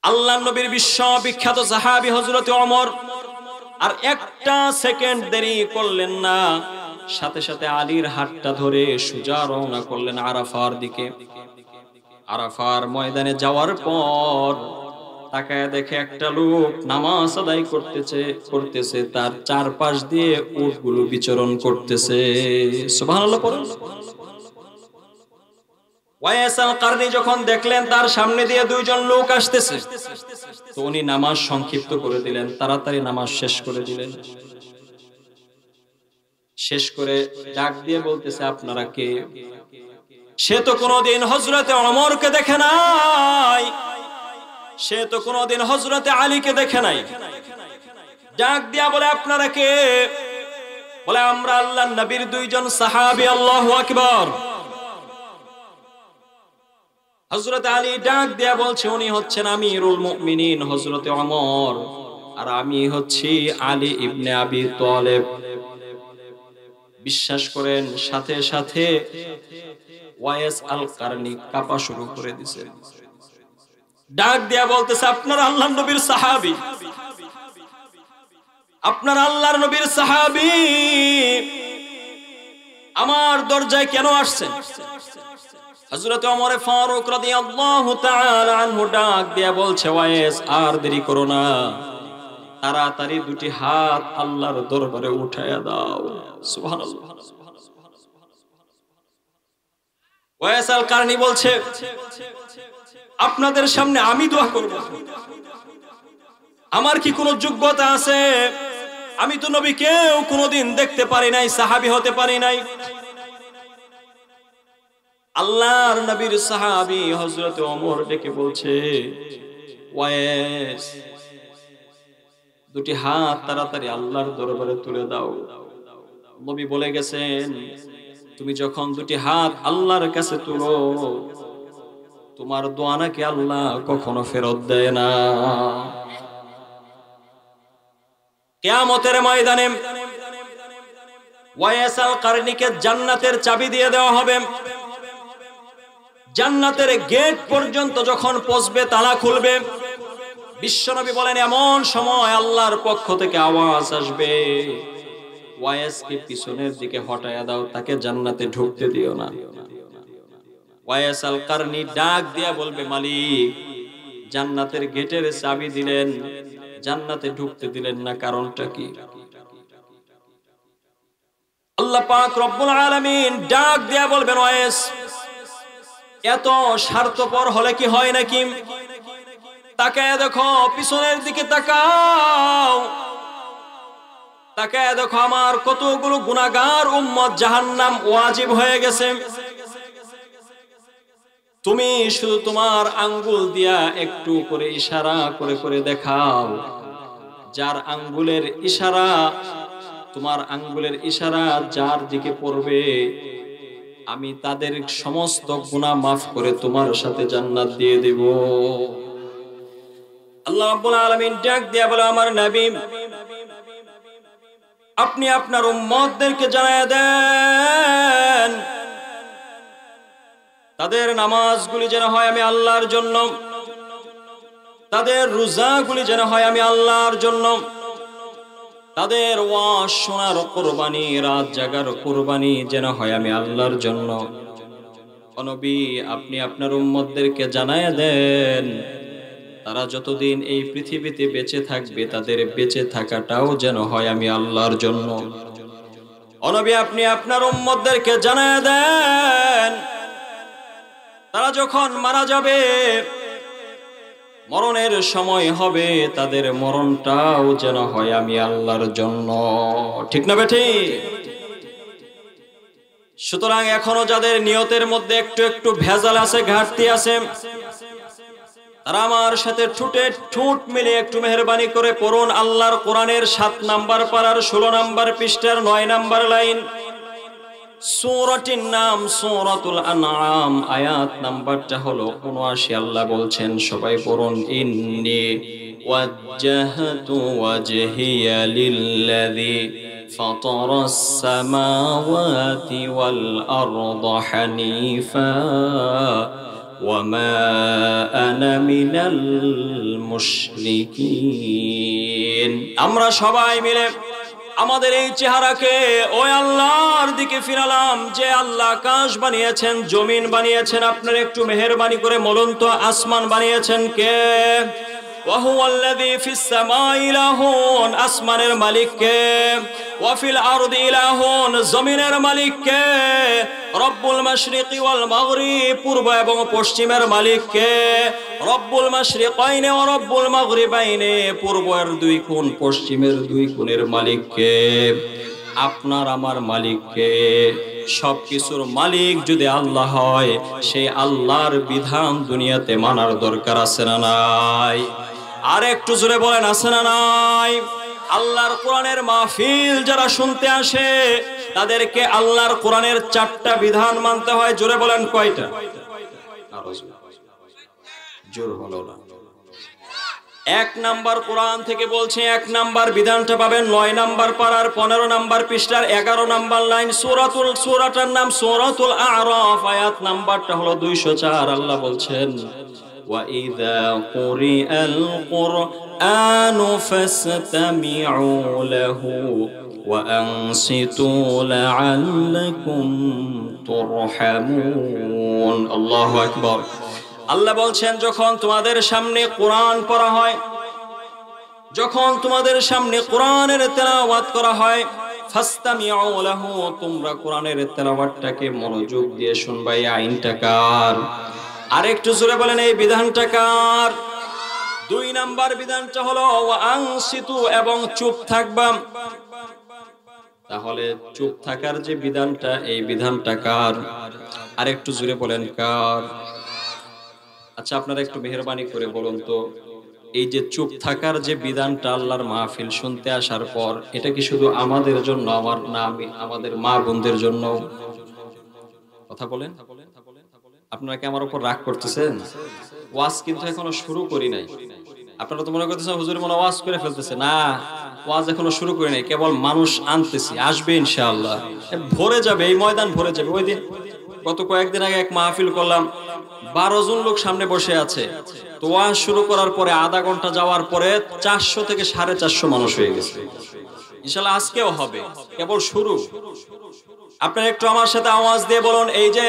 আল্লাহর নবীর বিশ্ববিখ্যাত সাহাবী হযরত ওমর আর একটা সেকেন্ড দেরি করলেন না, সাথে সাথে আলীর হাতটা ধরে সোজা রওনা করলেন আরাফার দিকে। আরাফার ময়দানে যাওয়ার পর তাকায় দেখে একটা লোক নামাজ আদায় করতেছে তার চারপাশ দিয়ে উটগুলো বিচরণ করতেছে। সুবহানাল্লাহ পড়ুন। ওয়াইস আল কারনী যখন দেখলেন তার সামনে দিয়ে দুইজন লোক আসতেছে, তো উনি নামাজ সংক্ষিপ্ত করে দিলেন, তাড়াতাড়ি নামাজ শেষ করে দিলেন। শেষ করে ডাক দিয়ে বলতেছে, আপনারা কে? সে তো কোনোদিন হযরতে ওমরকে দেখে নাই, সে তো কোনোদিন হযরতে আলীকে দেখে নাই। ডাক দিয়া বলে, আপনারা কে? বলে, আমরা আল্লাহর নবীর দুইজন সাহাবী। আল্লাহু আকবার। হযরত আলী ডাক দিয়া বলছে, উনি হচ্ছেন আমিরুল মুমিনিন হযরতে ওমর, আর আমি হচ্ছি আলী ইবনে আবি তালেব। বিশ্বাস করেন, সাথে সাথে ওয়াইস আল কারনী কাঁপা শুরু করে দিয়েছে। ডাক দিয়া বলতেছে, আপনারা আল্লাহর নবীর সাহাবী, আপনারা আল্লাহর নবীর সাহাবী, আমার দরজায় কেন আসছেন? হযরত ওমর ফারুক রাদিয়াল্লাহু তাআলা আনহু ডাক দিয়া বলছে, ওয়াইস আর দেরি করো না, তাড়াতাড়ি দুটি হাত আল্লাহর দরবারে উঠায়া দাও। সুবহানাল্লাহ। ওয়াইস আল কারনী বলছে, আপনাদের সামনে আমি দোয়া করব? আমার কি কোনো যোগ্যতা আছে? আমি তো নবীকেও কোনোদিন দেখতে পারি নাই, সাহাবী হতে পারি নাই। আল্লাহর নবীর সাহাবী হযরত ওমর ডেকে বলছে, ওয়াইস, দুটি হাত তাড়াতাড়ি আল্লাহর দরবারে তুলে দাও। নবী বলে গেছেন, তুমি যখন দুটি হাত আল্লাহর কাছে তুলো, তোমার দোয়া নাকি আল্লাহ কখনো ফেরত দেয় না। কিয়ামতের ময়দানে ওয়াইস আল কারনীকে জান্নাতের চাবি দিয়ে দেওয়া হবে। জান্নাতের গেট পর্যন্ত যখন পৌঁছবে তালা খুলবে। বিশ্বনবী বলেন, এমন সময় আল্লাহর পক্ষ থেকে আওয়াজ আসবে, ওয়াইসকে পিছনের দিকে হটায়া দাও, তাকে জান্নাতে ঢুকতে দিও না। ওয়াইস আল কারনী ডাক দিয়া বলবে, মালিক, জান্নাতের গেটের চাবি দিলেন, জান্নাতে ঢুকতে দিলেন না, কারণটা কি? আল্লাহ পাক রব্বুল আলামিন ডাক দিয়া বলবেন, ওয়াইস, এত স্বার্থপর হলে কি হয় নাকি? তাকায় দেখো, পিছনের দিকে তাকাও, তাকায় দেখো আমার কতগুলো গুনাহগার উম্মত জাহান্নাম ওয়াজিব হয়ে গেছে। তুমি শুধু তোমার আঙ্গুল দিয়া একটু করে ইশারা করে করে দেখাও, যার আঙ্গুলের ইশারা, তোমার আঙ্গুলের ইশারা যার দিকে পড়বে, আমি তাদের সমস্ত গুনাহ মাফ করে তোমার সাথে জান্নাত দিয়ে দেব। আল্লাহ রাব্বুল আলামিন ডাক দিয়া বলে, আমার নবী, আপনি আপনার উম্মতদেরকে জানায়া দেন, তাদের নামাজগুলি যেন হয় আমি আল্লাহর জন্য, তাদের রোজাগুলি যেন হয় আমি আল্লাহর জন্য, তাদের ওয়াজ শোনার কুরবানি, রাত জাগার কুরবানি যেন হয় আমি আল্লাহর জন্য। ও নবী, আপনি আপনার উম্মতদেরকে জানায়া দেন, তারা যতদিন এই পৃথিবীতে বেঁচে থাকবে, তাদের বেঁচে থাকাটাও যেন হয় আমি আল্লাহর জন্য। ও নবী, আপনি আপনার উম্মতদেরকে জানায়া দেন, তারা যখন মারা যাবে, মরণের সময় হবে, তাদের মরণটাও যেন হয় আমি আল্লাহর জন্য। ঠিক না বেঠি? সুতরাং এখনো যাদের নিয়তের মধ্যে একটু একটু ভেজাল আছে, ঘাটতি আছে, তারা আমার সাথে ঠোঁট মিলে একটু মেহেরবানি করে পড়ুন আল্লাহর কোরআনের 7 নাম্বার পারার 16 নাম্বার পৃষ্ঠার 9 নাম্বার লাইন। সূরাটির নাম সূরাতুল আনআম, আয়াত নাম্বারটা হলো ৭৯। আল্লাহ বলছেন, সবাই পড়ুন, ইন্নী ওয়াজ্জাহতু ওয়াজহিয়া লিল্লাযী ফাতারাস সামাওয়াতি ওয়াল আরদা হানিফা وما أنا من المشركين আমরা সবাই মিলে আমাদের এই চেহারাকে ওই আল্লাহর দিকে ফিরালাম যে আল্লাহ আকাশ বানিয়েছেন, জমিন বানিয়েছেন। আপনারা একটু মেহেরবানি করে বলুন তো আসমান বানিয়েছেন কে? ওয়াহুয়াল্লাযী ফিস সামাই ইলাহুন, আসমানের মালিক কে? ওয়া ফিল আরদি ইলাহুন, জমিনের মালিক কে? রব্বুল মাশরিকি ওয়াল মাগরিব, পূর্ব এবং পশ্চিমের মালিক কে? রব্বুল মাশরিকাইনি ওয়া রব্বুল মাগরিবাইনি, পূর্বের দুই কোণ পশ্চিমের দুই কোণের মালিক কে? আপনার আমার মালিক কে? সবকিছুর মালিক যদি আল্লাহ হয়, সেই আল্লাহর বিধান দুনিয়াতে মানার দরকার আছে না নাই? আর একটু জোরে বলেন আছে না নাই? আল্লাহর কোরআনের মাহফিল যারা শুনতে আসে তাদেরকে আল্লাহর কোরআনের 4টা বিধান মানতে হয়। জোরে বলেন কয়টা? জোর হলো না। 1 নাম্বার কোরআন থেকে বলছে, 1 নাম্বার বিধানটা পাবেন 9 নাম্বার পারার 15 নাম্বার পৃষ্ঠার 11 নাম্বার লাইন। সূরাটার নাম সূরাতুল আ'রাফ, আয়াত নাম্বারটা হলো 204। আল্লাহ বলছেন وَإِذَا قُرِئَ الْقُرْآنُ فَاسْتَمِعُوا لَهُ وَأَنصِتُوا لَعَلَّكُمْ تُرْحَمُونَ। আল্লাহু আকবার। আল্লাহ বলছেন যখন তোমাদের সামনে কোরআন পড়া হয়, যখন তোমাদের সামনে কোরআনের তেলাওয়াত করা হয়, ফাসতামিউ লাহু, তোমরা কোরআনের তেলাওয়াতটাকে মনোযোগ দিয়ে শুনবা। এই আইনটা কার? আরেকটু জোরে বলেন এই বিধানটা কার? 2 নাম্বার বিধানটা হলো ওয়াংসিতু, এবং চুপ থাকবা। তাহলে চুপ থাকার যে বিধানটা, এই বিধানটা কার? আরেকটু জোরে বলেন কার? আচ্ছা আপনারা একটু মেহেরবানি করে বলুন তো, এই যে চুপ থাকার যে বিধানটা আল্লাহর মাহফিল শুনতে আসার পর, এটা কি শুধু আমাদের জন্য, আমার না আমাদের মা বোনদের জন্য? কথা বলেন। আপনারা কি আমার উপর রাগ করতেছেন? ওয়াজ কিন্তু এখনো শুরু করি নাই। আপনারা তো মনে করতেছেন হুজুর মনে ওয়াজ করে ফেলতেছে। না, ওয়াজ এখনো শুরু করি নাই, কেবল মানুষ আনতেছি, আসবে ইনশাআল্লাহ, ভরে যাবে, এই ময়দান ভরে যাবে। ওই দিন গত কয়েকদিন আগে এক মাহফিল করলাম, 12 জন লোক সামনে বসে আছে। তো ওয়াজ শুরু করার পরে আধা ঘন্টা যাওয়ার পরে 400 থেকে 450 মানুষ হয়ে গেছে। ইনশাআল্লাহ আজকেও হবে, কেবল শুরু। আপনারা একটু আমার সাথে আওয়াজ দিয়ে বলুন, এই যে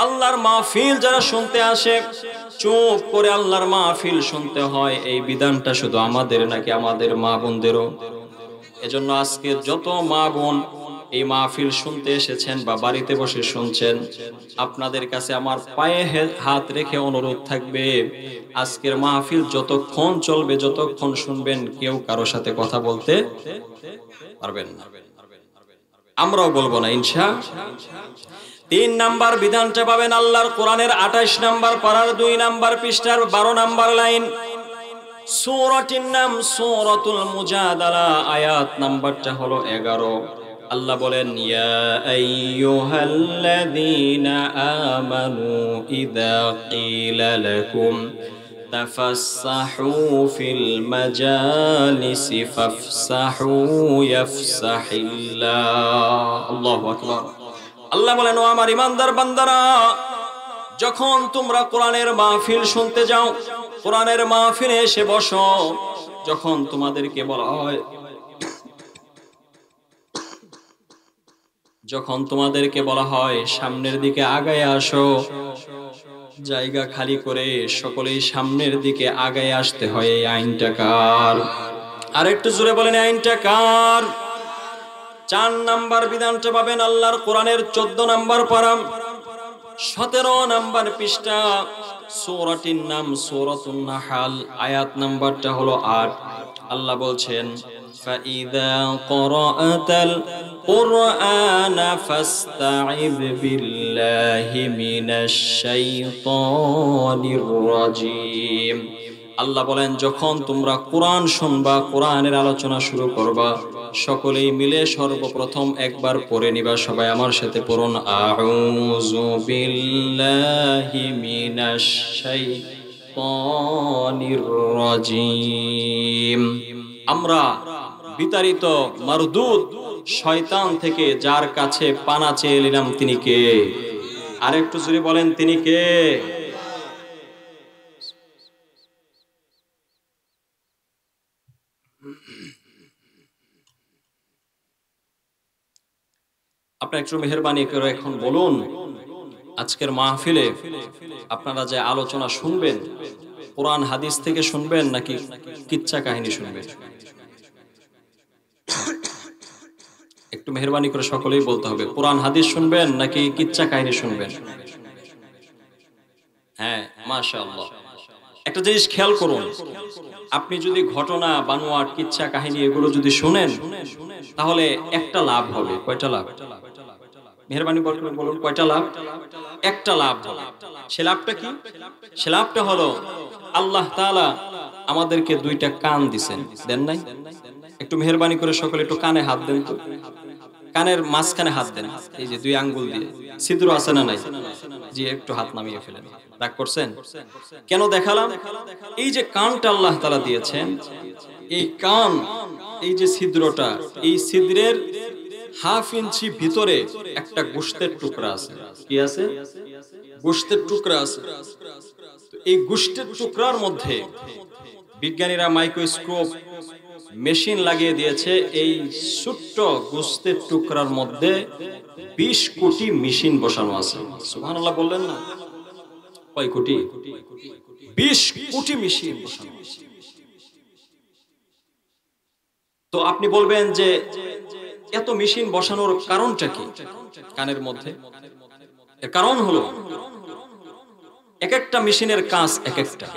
আল্লাহর মাহফিল যারা শুনতে আসে, চুপ করে আল্লাহর মাহফিল শুনতে হয়, এই বিধানটা শুধু আমাদের নাকি আমাদের মা বোনদেরও? এজন্য আজকে যত মা বোন এই মাহফিল শুনতে এসেছেন বা বাড়িতে বসে শুনছেন, আপনাদের কাছে আমার পায়ে হাত রেখে অনুরোধ থাকবে, আজকের মাহফিল যতক্ষণ চলবে, যতক্ষণ শুনবেন, কেউ কারো সাথে কথা বলতে পারবেন না, আমরাও বলবো না ইনশাআল্লাহ। 3 নাম্বার বিধানটা পাবেন আল্লাহর কোরআনের 28 নাম্বার পারার 2 নাম্বার পৃষ্ঠার 12 নাম্বার লাইন। সূরাটির নাম সূরাতুল মুজাদালা, আয়াত নাম্বারটা হলো 11। আল্লাহ বলেন, ইয়া আইয়ুহাল্লাযীনা আমানু ইযা ক্বিলা লাকুম তাফাসসাহু ফিল মাজালিসি ফাফসাহু ইয়াফসাহিল্লাহ। আল্লাহু আকবার। আল্লাহ বলেন, ও আমার ইমানদার বান্দারা, যখন তোমরা কোরআনের মাহফিল শুনতে যাও, কোরআনের মাহফিলে এসে বসো, যখন তোমাদেরকে বলা হয়, যখন তোমাদেরকে বলা হয় সামনের দিকে আগায় আসো, জায়গা খালি করে সকলেই সামনের দিকে আগায় আসতে হয়, এই আইনটা কার? আর একটু জোরে বলেন আইনটা কার? 4 নাম্বার বিধানটা পাবেন আল্লাহর কোরআনের 14 নাম্বার পারা 17 নাম্বার পৃষ্ঠা। সূরাটির নাম সূরাতুন নাহল, আয়াত নাম্বারটা হলো 8। আল্লাহ বলছেন, فَإِذَا قَرَأْتَ الْقُرْآنَ فَاسْتَعِذْ بِاللَّهِ مِنَ الشَّيْطَانِ الرَّجِيمِ। আল্লাহ বলেন, যখন তোমরা কোরআন শুনবা, কোরআনের আলোচনা শুরু করবা, সকলেই মিলে সর্বপ্রথম একবার পড়ে নিবা। সবাই আমার সাথে পড়ুন, আউযু বিল্লাহি মিনাশ শাইতানির রাজিম। আমরা বিতাড়িত মারদুদ শয়তান থেকে যার কাছে পানা চেয়ে নিলাম, তিনি কে? আরেকটু জোরে বলেন, তিনি কে? আপনি একটু মেহেরবানি করে এখন বলুন, আজকের মাহফিলে আপনারা যে আলোচনা শুনবেন, কোরআন হাদিস থেকে শুনবেন নাকি কিচ্ছা কাহিনী শুনবেন? একটু মেহেরবানি করে সকলেই বলতে হবে, কোরআন হাদিস শুনবেন নাকি কিচ্ছা কাহিনী শুনবেন? হ্যাঁ, মাশাআল্লাহ। একটা জিনিস খেয়াল করুন, আপনি যদি ঘটনা, বানোয়াট, কিচ্ছা কাহিনী এগুলো যদি শুনেন, তাহলে একটা লাভ হবে। কয়টা লাভ? মেহেরবানি করে বলুন, কয়টা লাভ? একটা লাভ হবে। সে লাভটা কি? সে লাভটা হলো আল্লাহ তাআলা আমাদেরকে দুইটা কান দিবেন, দেন নাই? একটু মেহেরবানি করে সকলে একটু কানে হাত দেন তো। কানের মাঝখানে হাত দেন, এই যে দুই আঙ্গুল দিয়ে ছিদ্র আছে না নাই? জি, একটু হাত নামিয়ে ফেলেন। রাগ করছেন? কেন দেখালাম? এই যে কানটা আল্লাহ তাআলা দিয়েছেন, এই কান, এই যে ছিদ্রটা, এই ছিদ্রের হাফ ইঞ্চি ভিতরে একটা গোশতের টুকরা আছে। কি আছে? গোশতের টুকরা আছে। এই গোশতের টুকরার মধ্যে বিজ্ঞানীরা মাইক্রোস্কোপ মেশিন লাগিয়ে দিয়েছে। এই ছোট্ট গোশতের টুকরার মধ্যে 20 কোটি মেশিন বসানো আছে। সুবহানাল্লাহ বললেন না? কয় কোটি? 20 কোটি মেশিন বসানো আছে। তো আপনি বলবেন যে এত মেশিন বসানোর কারণটা কি কানের মধ্যে? এর কারণ হলো এক একটা মেশিনের কাজ এক একটা।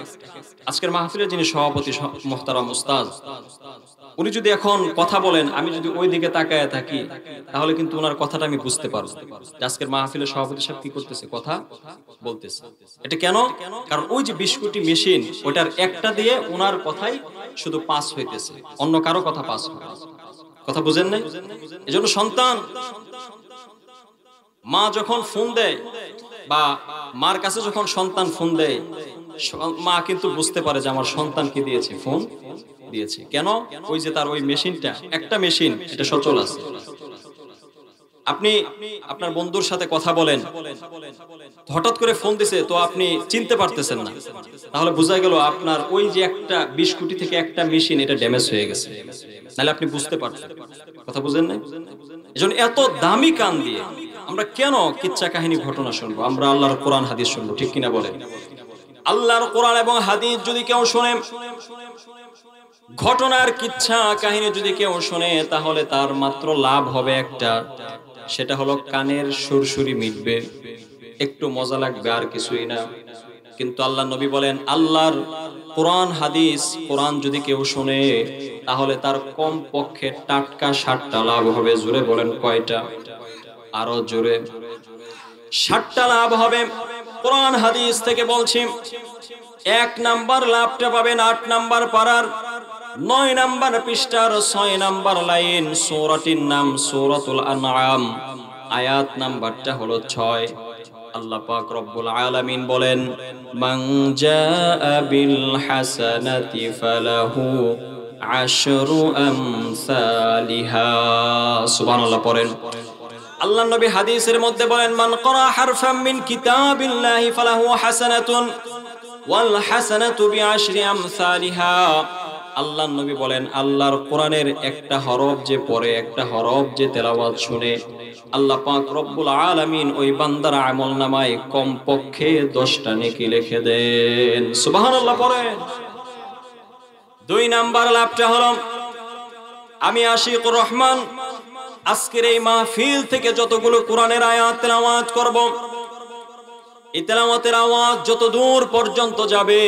আজকের মাহফিলের যিনি সভাপতি মুহতারাম উস্তাদ, উনি যদি এখন কথা বলেন, আমি যদি ওই দিকে তাকায় থাকি, তাহলে কিন্তু ওনার কথাটা আমি বুঝতে পারবো আজকের মাহফিলের সভাপতি সাহেব কি করতেছে, কথা বলতেছে। এটা কেন? কারণ ওই যে 20 কোটি মেশিন, ওটার একটা দিয়ে ওনার কথাই শুধু পাস হইতেছে, অন্য কারো কথা পাস হয়। কথা বুঝেন নাই? এজন্য সন্তান, মা যখন ফোন দেয় বা মার কাছে যখন সন্তান ফোন দেয়, মা কিন্তু বুঝতে পারে যে আমার সন্তান কি দিয়েছে, ফোন দিয়েছে। কেন? ওই যে তার ওই মেশিনটা, একটা মেশিন, এটা সচল আছে। আপনি আপনার বন্ধুর সাথে কথা বলেন, হঠাৎ করে ফোন দিছে, তো আপনি চিনতে পারতেছেন না, তাহলে বোঝা গেল আপনার ওই যে একটা 20 কোটি থেকে একটা মেশিন, এটা ড্যামেজ হয়ে গেছে, নাহলে আপনি বুঝতে পারতেন। কথা বুঝেন না? এজন্য এত দামি কান দিয়ে আমরা কেন কিচ্ছা কাহিনী, ঘটনা শুনবো? আমরা আল্লাহর কোরআন হাদিস শুনবো, ঠিক কিনা বলেন? আল্লাহর কোরআন এবং হাদিস যদি কেউ শুনে, ঘটনার কিচ্ছা কাহিনী যদি কেউ শুনে, তাহলে তার মাত্র লাভ হবে একটা, সেটা হলো কানের সুরসুরি মিটবে, একটু মজা লাগবে, আর কিছুই না। কিন্তু আল্লাহ নবী বলেন, আল্লাহর কোরআন হাদিস, কোরআন যদি কেউ শুনে, তাহলে তার কম পক্ষে টাটকা 60টা লাভ হবে। জোরে বলেন, কয়টা? আরো জোরে। 60টা লাভ হবে। কোরআন হাদিস থেকে বলছি, 1 নাম্বার লাভটা পাবেন 8 নাম্বার পারার 9 নাম্বার পৃষ্ঠার 6 নাম্বার লাইন, সূরাটির নাম সূরাতুল আনআম, আয়াত নাম্বারটা হলো 6। আল্লাহ পাক রব্বুল আলামিন বলেন, মান জাআ বিল হাসানাতি ফালাহু আশরু আমসালিহা। সুবহানাল্লাহ পড়েন। আল্লাহ নবী হাদিসের মধ্যে বলেন, মান ক্বারা হারফাম মিন কিতাবিল্লাহি ফালাহু হাসানাতুন ওয়াল হাসানাতু বিআশরি আমসালিহা। আল্লাহ নবী বলেন, আল্লাহর কোরআনের একটা হরফ যে পড়ে, একটা হরফ যে তেলাওয়াত শুনে, আল্লাহ পাক রব্বুল আলামিন ওই বান্দার আমলনামায় কমপক্ষে 10টা নেকি লিখে দেন। সুবহানাল্লাহ পড়েন। 2 নাম্বার লাভটা হলো, আমি আশিকুর রহমান আজকের এই মাহফিল থেকে যতগুলো কোরআনের আয়াত তেলাওয়াত করব, এই তেলাওয়াতের আওয়াজ যত দূর পর্যন্ত যাবে,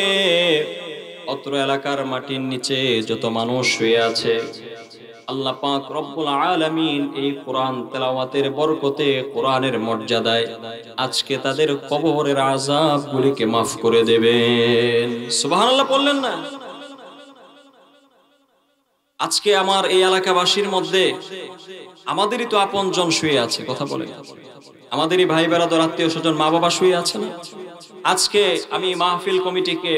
অত্র এলাকার মাটির নিচে যত মানুষ শুয়ে আছে, আল্লাহ পাক রব্বুল আলামিন এই কোরআন তেলাওয়াতের বরকতে, কোরআনের মর্যাদায় আজকে তাদের কবরের আযাবগুলিকে মাফ করে দেবেন। সুবহানাল্লাহ বললেন না? আজকে আমার এই এলাকাবাসীর মধ্যে আমাদেরই তো আপনজন শুয়ে আছে, কথা বলেন, আমাদেরই ভাই বেরাদর, আত্মীয় স্বজন, মা বাবা শুয়ে আছে না? আজকে আমি মাহফিল কমিটিকে,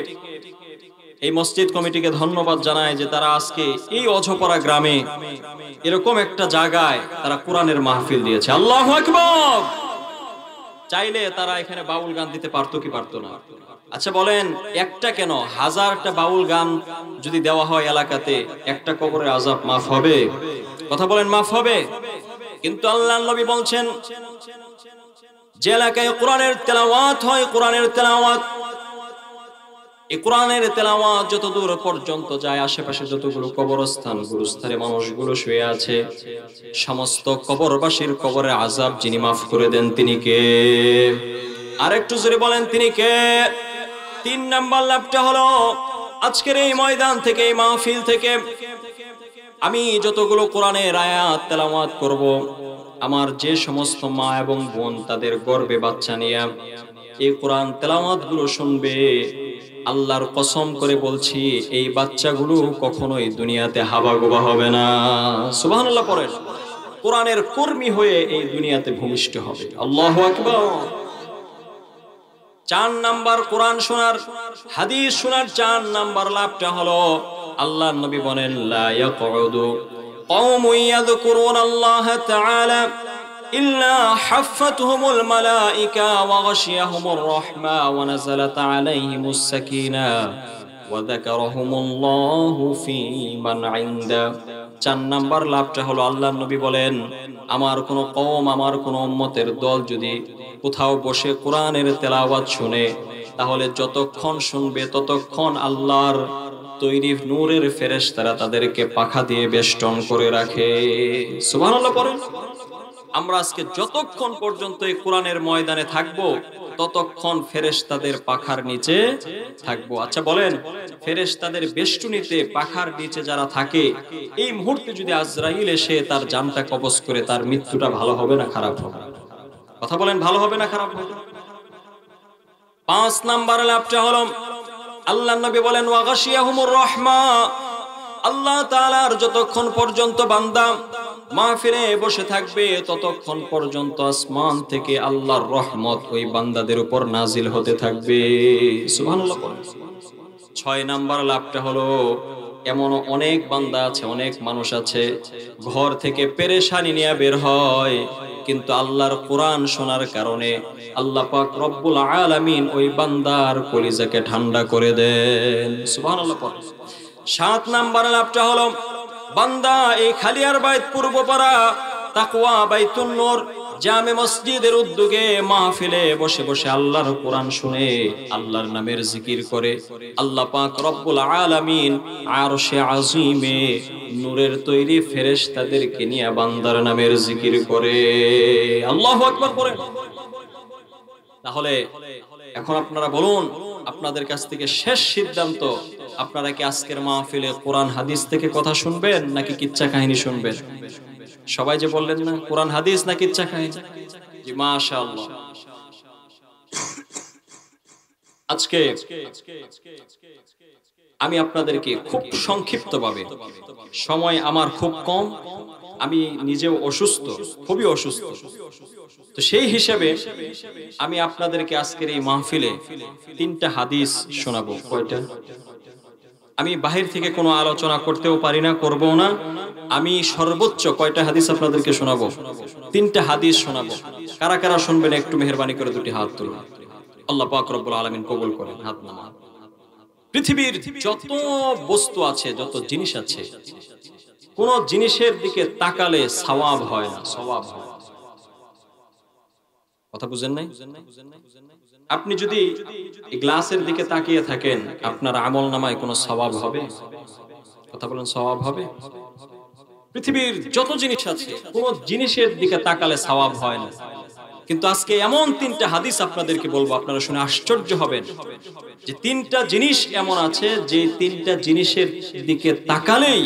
এই মসজিদ কমিটিকে ধন্যবাদ জানাই যে তারা আজকে এই অঝপাড়া গ্রামে এরকম একটা জায়গায় তারা কোরআনের মাহফিল দিয়েছে। আল্লাহু আকবার। চাইলে তারা এখানে বাউল গান দিতে পারতো কি পারতো না? আচ্ছা বলেন, একটা কেন, হাজারটা বাউল গান যদি দেওয়া হয় এলাকাতে, একটা কবরের আযাব মাফ হবে? কথা বলেন, মাফ হবে? কিন্তু আল্লাহর নবী বলছেন, যে এলাকায় কোরআনের তেলাওয়াত হয়, কোরআনের তেলাওয়াত, এই কোরআনের তেলাওয়াত যত দূর পর্যন্ত যায়, আশেপাশে যতগুলো কবরস্থান, গুরুস্থানে মানুষগুলো শুয়ে আছে, সমস্ত কবরবাসীর কবরের আযাব যিনি মাফ করে দেন তিনি কে? আরেকটু জোরে বলেন, তিনি কে? 3 নাম্বার লাভটা হলো, আজকের এই ময়দান থেকে, এই মাহফিল থেকে আমি যতগুলো কোরআনের আয়াত তেলাওয়াত করব, আমার যে সমস্ত মা এবং বোন তাদের গর্ভে বাচ্চা নিয়ে এই কোরআন তেলাওয়াত গুলো শুনবে, আল্লাহর কসম করে বলছি, এই বাচ্চাগুলো কখনোই দুনিয়াতে হাবাগোবা হবে না। সুবহানাল্লাহ পড়েন। কোরআনের কর্মী হয়ে এই দুনিয়াতে ভূমিষ্ঠ হবে। আল্লাহু আকবার। 4 নাম্বার কোরআন শোনার, হাদিস শোনার 4 নাম্বার লাভটা হলো, আল্লাহর নবী বলেন, লা ইয়াকউদু কওমুন ইয়াযকুরুনাল্লাহা তাআলা ইল্লা হাফাতহুমুল মালায়েকা ওয়া গাশিয়াহুমুর রাহমা ওয়া নাযালাত আলাইহিমুস সাকিনা ওয়া যাকারাহুমুল্লাহু ফী মান ইনদা। 4 নাম্বার লাভটা হলো, আল্লাহর নবী বলেন, আমার কোন কওম, আমার কোন উম্মতের দল যদি কোথাও বসে কোরআনের তেলাওয়াত শুনে, তাহলে যতক্ষণ শুনবে ততক্ষণ আল্লাহর তৈরি নূরের ফেরেশতারা তাদেরকে পাখা দিয়ে বেষ্টন করে রাখে। সুবহানাল্লাহ পড়েন। আমরা আজকে যতক্ষণ পর্যন্ত এই কোরআনের ময়দানে থাকবো, ততক্ষণ ফেরেশতাদের পাখার নিচে থাকবো। আচ্ছা বলেন, ফেরেশতাদের বেষ্টনীতে পাখার নিচে যারা থাকে, এই মুহূর্তে যদি আজরাইল এসে তার জানটা কবজ করে, তার মৃত্যুটা ভালো হবে না খারাপ হবে? কথা বলেন, ভালো হবে না খারাপ হবে? 5 নাম্বার লাভটা হলো, আল্লাহর নবী বলেন, ওয়া গাশিয়াহুমুর রাহমা। আল্লাহ তাআলার যতক্ষণ পর্যন্ত বান্দা মাহফিলে বসে থাকবে, ততক্ষণ পর্যন্ত আসমান থেকে আল্লাহর রহমত ওই বান্দাদের উপর নাজিল হতে থাকবে। সুবহানাল্লাহ। 6 নাম্বার লাভটা হলো, এমন অনেক বান্দা আছে, অনেক মানুষ আছে, ঘর থেকে পেরেশানি নিয়ে বের হয়, কিন্তু আল্লাহর কোরআন শোনার কারণে আল্লাহ পাক রব্বুল আলামিন ওই বান্দার কলিজাকে ঠান্ডা করে দেন। সুবহানাল্লাহ। 7 নাম্বার লাভটা হলো, বান্দা এই খালিয়ারবাইত পূর্বপাড়া তাকওয়া বাইতুন নূর জামে মসজিদের উদ্যোগে মাহফিলে বসে বসে আল্লাহর কোরআন শুনে, আল্লাহর নামের জিকির করে, আল্লাহ পাক রব্বুল আলামিন আরশে আজিমে নূরের তৈরি ফেরেশতাদেরকে নিয়ে বান্দার নামের জিকির করে। আল্লাহু আকবার পড়েন। তাহলে এখন আপনারা বলুন, আপনাদের কাছ থেকে শেষ সিদ্ধান্ত, আপনারা কি আজকের মাহফিলে কোরআন হাদিস থেকে কথা শুনবেন নাকি কিচ্ছা কাহিনী শুনবেন? সবাই যে বললেন না, কোরআন হাদিস না কিচ্ছা কাহিনী? জি মাশাআল্লাহ। আজকে আমি আপনাদেরকে খুব সংক্ষিপ্তভাবে, সময় আমার খুব কম, আমি নিজেও অসুস্থ, খুবই অসুস্থ, তো সেই হিসেবে আমি আপনাদেরকে আজকের এই মাহফিলে 3টা হাদিস শোনাবো। কয়টা? আমি বাহির থেকে কোনো আলোচনা করতেও পারি না, করবো না। আমি সর্বোচ্চ কয়টা হাদিস আপনাদেরকে শোনাবো? 3টা হাদিস শোনাবো। কারা কারা শুনবেন একটু মেহেরবানি করে 2টি হাত তুলুন। আল্লাহ পাক রব্বুল আলামিন কবুল করেন। হাত নামান। পৃথিবীর যত বস্তু আছে, যত জিনিস আছে, কোন জিনিসের দিকে তাকালে সওয়াব হয় না, সওয়াব হয়। কথা বুঝেন নাই? আপনি যদি এই গ্লাসের দিকে তাকিয়ে থাকেন, আপনার আমলনামায় কোনো সওয়াব হবে? কথা বলেন, সওয়াব হবে? পৃথিবীর যত জিনিস আছে, কোন জিনিসের দিকে তাকালে সওয়াব হয় না। কিন্তু আজকে এমন 3টা হাদিস আপনাদেরকে বলবো, আপনারা শুনে আশ্চর্য হবেন যে 3টা জিনিস এমন আছে যে 3টা জিনিসের দিকে তাকালেই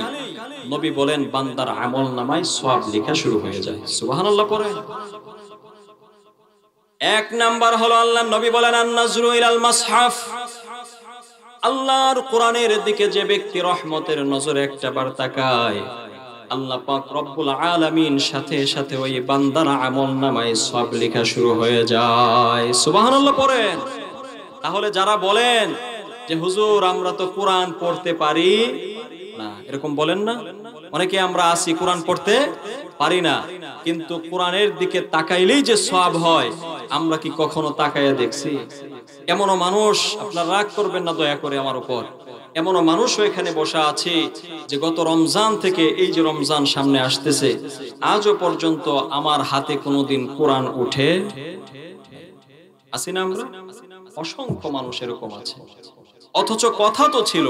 নবী বলেন বান্দার আমলনামায় সওয়াব লেখা শুরু হয়ে যায়। সুবহানাল্লাহ পড়েন। 1 নাম্বার হলো, আল্লাহর নবী বলেন, আন-নাজরু ইলাল মাসহাফ। আল্লাহর কোরআনের দিকে যে ব্যক্তি রহমতের নজরে একটাবার তাকায়, আল্লাহ পাক রব্বুল আলামিন সাথে সাথে ওই বান্দার আমলনামায় সওয়াব লেখা শুরু হয়ে যায়। সুবহানাল্লাহ পড়েন। তাহলে যারা বলেন যে হুজুর আমরা তো কোরআন পড়তে পারি না, এরকম বলেন না অনেকে, আমরা আসি কোরআন পড়তে পারি না, কিন্তু কোরআনের দিকে তাকাইলেই যে সওয়াব হয়, আমরা কি কখনো তাকায়া দেখছি? এমনও মানুষ, আপনারা রাগ করবেন না দয়া করে আমার উপর, এমনও মানুষও এখানে বসা আছে যে গত রমজান থেকে এই যে রমজান সামনে আসতেছে আজও পর্যন্ত আমার হাতে কোনোদিন কোরআন উঠে আসি না আমরা? অসংখ্য মানুষ এরকম আছে। অথচ কথা তো ছিল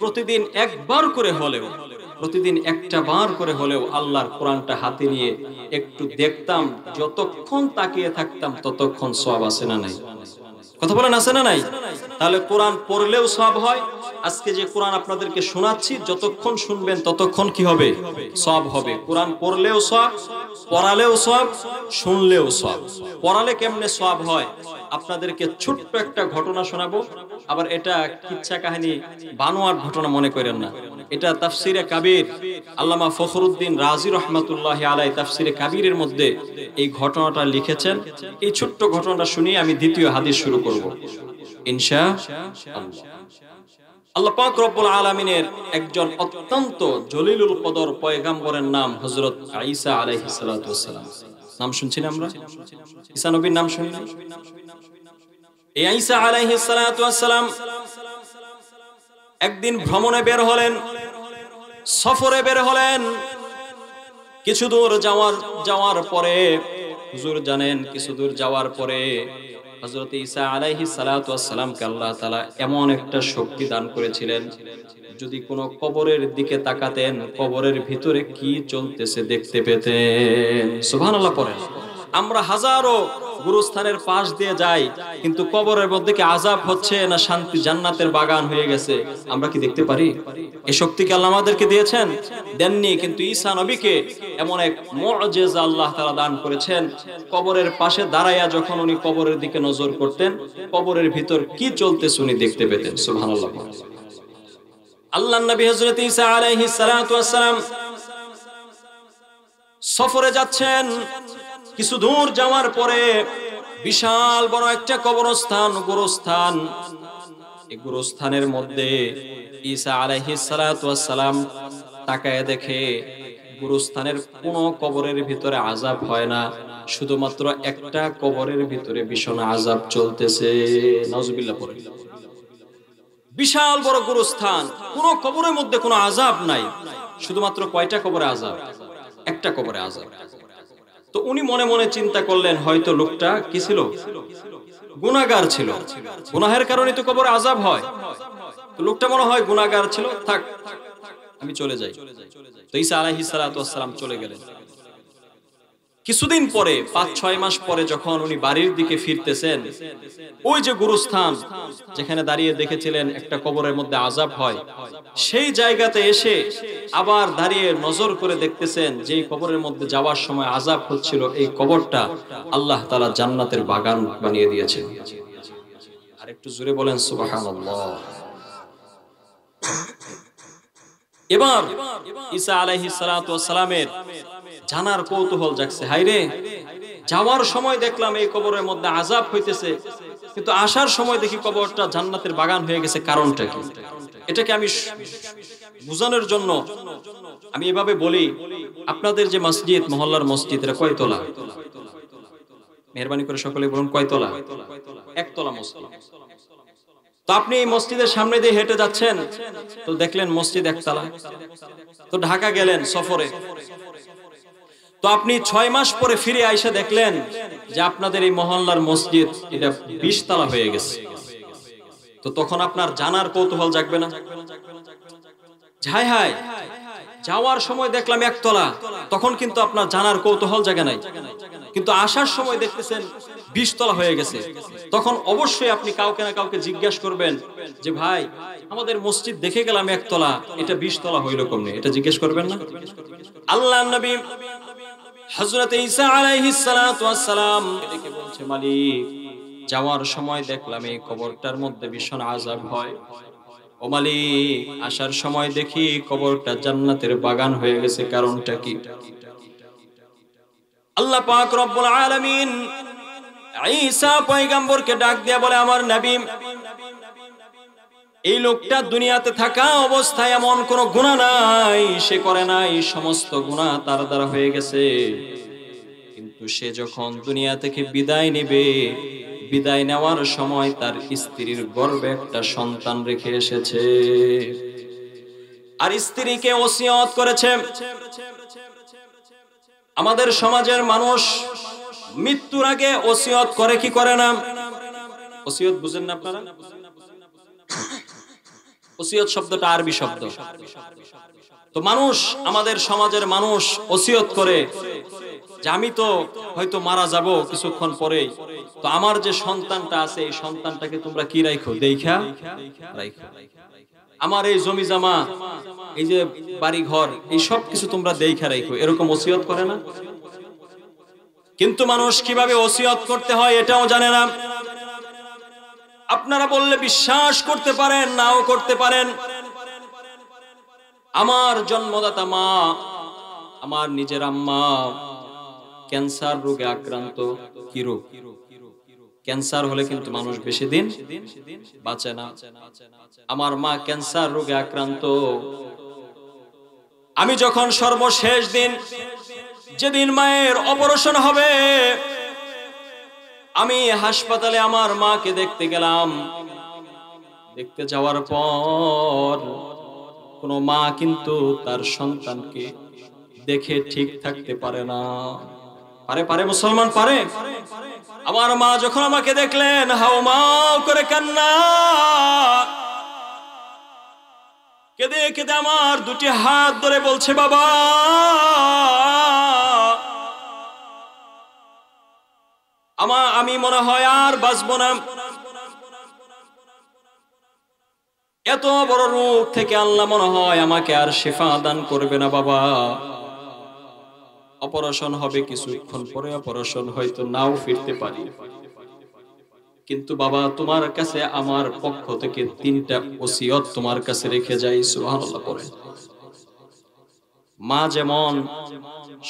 প্রতিদিন একবার করে হলেও, প্রতিদিন একটা বার করে হলেও আল্লাহর কোরআনটা হাতে নিয়ে একটু দেখতাম, যতক্ষণ তাকিয়ে থাকতাম ততক্ষণ সওয়াব আছে না নাই? কথা বলেন আছে না নাই? তাহলে কোরআন পড়লেও সওয়াব হয়। আজকে যে কোরআন আপনাদেরকে শোনাচ্ছি যতক্ষণ শুনবেন ততক্ষণ কি হবে? সওয়াব হবে। কোরআন পড়লেও সওয়াব, পড়ালেও সওয়াব, শুনলেও সওয়াব। পড়ালে কেমনে সওয়াব হয় আপনাদেরকে ছোট্ট একটা ঘটনা শোনাবো। আবার এটা কিচ্ছা কাহিনী বানোয়ার ঘটনা মনে করেন না, এটা তাফসিরে কাবীর আল্লামা ফখরুদ্দিন রাজি রহমাতুল্লাহি আলাইহি তাফসিরে কাবীরের মধ্যে এই ঘটনাটা লিখেছেন। এই ছোট্ট ঘটনাটা শুনিয়ে আমি দ্বিতীয় হাদিস শুরু করব ইনশাআল্লাহ। আল্লাহ পাক রব্বুল আলামিনের একজন অত্যন্ত জলিলুল কদর পয়গম্বরের নাম হযরত ঈসা আলাইহিস সালাতু ওয়াস সালাম। নাম শুনছেন আমরা? ঈসা নবীর নাম শুনলেন? এই ঈসা আলাইহিস সালাতু ওয়াস সালাম একদিন ভ্রমণে বের হলেন, সফরে বের হলেন। কিছু দূর যাওয়ার পরে হুজুর জানেন, কিছু দূর যাওয়ার পরে হযরত ঈসা আলাইহিস সালাতু ওয়াস সালামকে আল্লাহ তাআলা এমন একটা শক্তি দান করেছিলেন, যদি কোনো কবরের দিকে তাকাতেন কবরের ভিতরে কি চলতেছে দেখতে পেতেন। সুবহানাল্লাহ পড়েন। আমরা হাজারো গুরুস্থানের পাশ দিয়ে যাই, কিন্তু কবরের মধ্যে কি আযাব হচ্ছে না শান্তি জান্নাতের বাগান হয়ে গেছে আমরা কি দেখতে পারি? এই শক্তি কি আল্লাহ আমাদেরকে দিয়েছেন? দেননি। কিন্তু ঈসা নবীকে এমন এক মুআজিজা আল্লাহ তাআলা দান করেছেন, কবরের পাশে দাঁড়ায়া যখন উনি কবরের দিকে নজর করতেন কবরের ভিতর কি চলতেছে উনি দেখতে পেতেন। সুবহানাল্লাহ। আল্লাহর নবী হযরত ঈসা আলাইহিস সালাতু ওয়াস সালাম সফরে যাচ্ছেন। কিছু দূর যাওয়ার পরে বিশাল বড় একটা গোরস্থান। এই গোরস্থানের মধ্যে ঈসা আলাইহিস সালাতু ওয়াস সালাম তাকায় দেখে গোরস্থানের কোন কবরের ভিতরে আযাব হয় না, শুধুমাত্র একটা কবরের ভিতরে ভীষণ আযাব চলতেছে। নাউজুবিল্লাহ পড়ে। বিশাল বড় গোরস্থান, কোন কবরের মধ্যে কোনো আযাব নাই, শুধুমাত্র কয়টা কবরে আযাব? একটা কবরে আযাব। তো উনি মনে মনে চিন্তা করলেন হয়তো লোকটা কি ছিল? গুনাহগার ছিল। গুনাহের কারণে তো কবরে আযাব হয়। তো লোকটা মনে হয় গুনাহগার ছিল, থাক আমি চলে যাই। তো ঈসা আলাইহিস সালাতু ওয়াস সালাম চলে গেলেন। কিছুদিন পরে ৫-৬ মাস পরে যখন উনি বাড়ির দিকে ফিরতেছেন, ওই যে গুরুস্থান যেখানে দাঁড়িয়ে দেখেছিলেন একটা কবরের মধ্যে আযাব হয়, সেই জায়গাতে এসে আবার দাঁড়িয়ে নজর করে দেখতেছেন যেই কবরের মধ্যে যাওয়ার সময় আযাব হচ্ছিল এই কবরটা আল্লাহ তাআলা জান্নাতের বাগান বানিয়ে দিয়েছেন। আর একটু জোরে বলেন সুবহানাল্লাহ। এবার ঈসা আলাইহিস সালাতু ওয়াস সালামের জানার কৌতূহল জাগছে, হায়রে যাওয়ার সময় দেখলাম এই কবরের মধ্যে আযাব হইতেছে, কিন্তু আসার সময় দেখি কবরটা জান্নাতের বাগান হয়ে গেছে, কারণটা কি? এটাকে আমি বুঝানোর জন্য আমি এভাবে বলি, আপনাদের যে মসজিদ, মহল্লার মসজিদ, এটা কয়তলা? মেহেরবানি করে সকলে বলুন কয়তলা? একতলা মসজিদ। তো আপনি এই মসজিদের সামনে দিয়ে হেঁটে যাচ্ছেন, তো দেখলেন মসজিদ একতলা। তো ঢাকা গেলেন সফরে, তো আপনি ৬ মাস পরে ফিরে আইসা দেখলেন যে আপনাদের এই মহল্লার মসজিদ এটা ২০ তলা হয়ে গেছে। তো তখন আপনার জানার কৌতূহল জাগবে না? হায় হায়, যাওয়ার সময় দেখলাম একতলা, তখন কিন্তু আপনার জানার কৌতূহল জাগে নাই, কিন্তু আসার সময় দেখতেছেন ২০ তলা হয়ে গেছে। তখন অবশ্যই আপনি কাউকে না কাউকে জিজ্ঞাসা করবেন যে ভাই আমাদের মসজিদ দেখে গেলাম একতলা, এটা ২০ তলা হইল কেমনে? এটা জিজ্ঞেস করবেন না? আল্লাহর নবী হযরত ঈসা আলাইহিস সালাতু ওয়াস সালাম এটাকে বলছে, মালিক যাওয়ার সময় দেখলাম এই কবরটার মধ্যে ভীষণ আযাব হয়, ও মালিক আসার সময় দেখি কবরটা জান্নাতের বাগান হয়ে গেছে, কারণটা কি? আল্লাহ পাক রব্বুল আলামিন ঈসা পয়গম্বরকে ডাক দিয়া বলে, আমার নবী এই লোকটা দুনিয়াতে থাকা অবস্থায় এমন কোন গুনাহ নাই সে করে নাই, সমস্ত গুনাহ তার দ্বারা হয়ে গেছে, কিন্তু সে যখন দুনিয়া থেকে বিদায় নেবে বিদায় নেওয়ার সময় তার স্ত্রীর গর্ভে একটা সন্তান রেখে এসেছে, আর স্ত্রীকে ওসিয়ত করেছে। আমাদের সমাজের মানুষ মৃত্যুর আগে ওসিয়ত করে কি করে না? ওসিয়ত বুঝেন না আপনারা? ওসিয়ত শব্দটা আরবি শব্দ। তো মানুষ, আমাদের সমাজের মানুষ ওসিয়ত করে যে আমি তো হয়তো মারা যাব কিছুক্ষণ পরেই, তো আমার যে সন্তানটা আছে এই সন্তানটাকে তোমরা কি রাখো, দেখা রাখো। আমার এই জমি জমা, এই যে বাড়ি ঘর, এই সব কিছু তোমরা দেখা রাখো, এরকম ওসিয়ত করে না? কিন্তু মানুষ কিভাবে ওসিয়ত করতে হয় এটাও জানে না। আপনারা বললে বিশ্বাস করতে পারেন, নাও করতে পারেন। আমার জন্মদাতা মা, আমার নিজের আম্মা ক্যান্সার রোগে আক্রান্ত। কি রোগ? ক্যান্সার হলে কিন্তু মানুষ বেশি দিন বাঁচে না। আমার মা ক্যান্সার রোগে আক্রান্ত। আমি যখন সর্বশেষ দিন, যেদিন মায়ের অপারেশন হবে, আমি হাসপাতালে আমার মাকে দেখতে গেলাম। দেখতে যাওয়ার পর কোন মা কিন্তু তার সন্তানকে দেখে ঠিক থাকতে পারে না। পারে মুসলমান পারে? আমার মা যখন আমাকে দেখলেন, হাউমাউ করে কান্না, কেঁদে কেঁদে আমার দুটি হাত ধরে বলছে, বাবা আমি মনে হয় আর বাঁচবো না। এত বড় রোগ থেকে আল্লাহ মনে হয় আমাকে আর শিফা দান করবে না বাবা। অপারেশন হবে কিছুক্ষণ পরে, অপারেশন হয়তো নাও ফিরতে পারি, কিন্তু বাবা তোমার কাছে আমার পক্ষ থেকে 3টা ওসিয়ত তোমার কাছে রেখে যাই। সুবহানাল্লাহ পড়ে। মা যেমন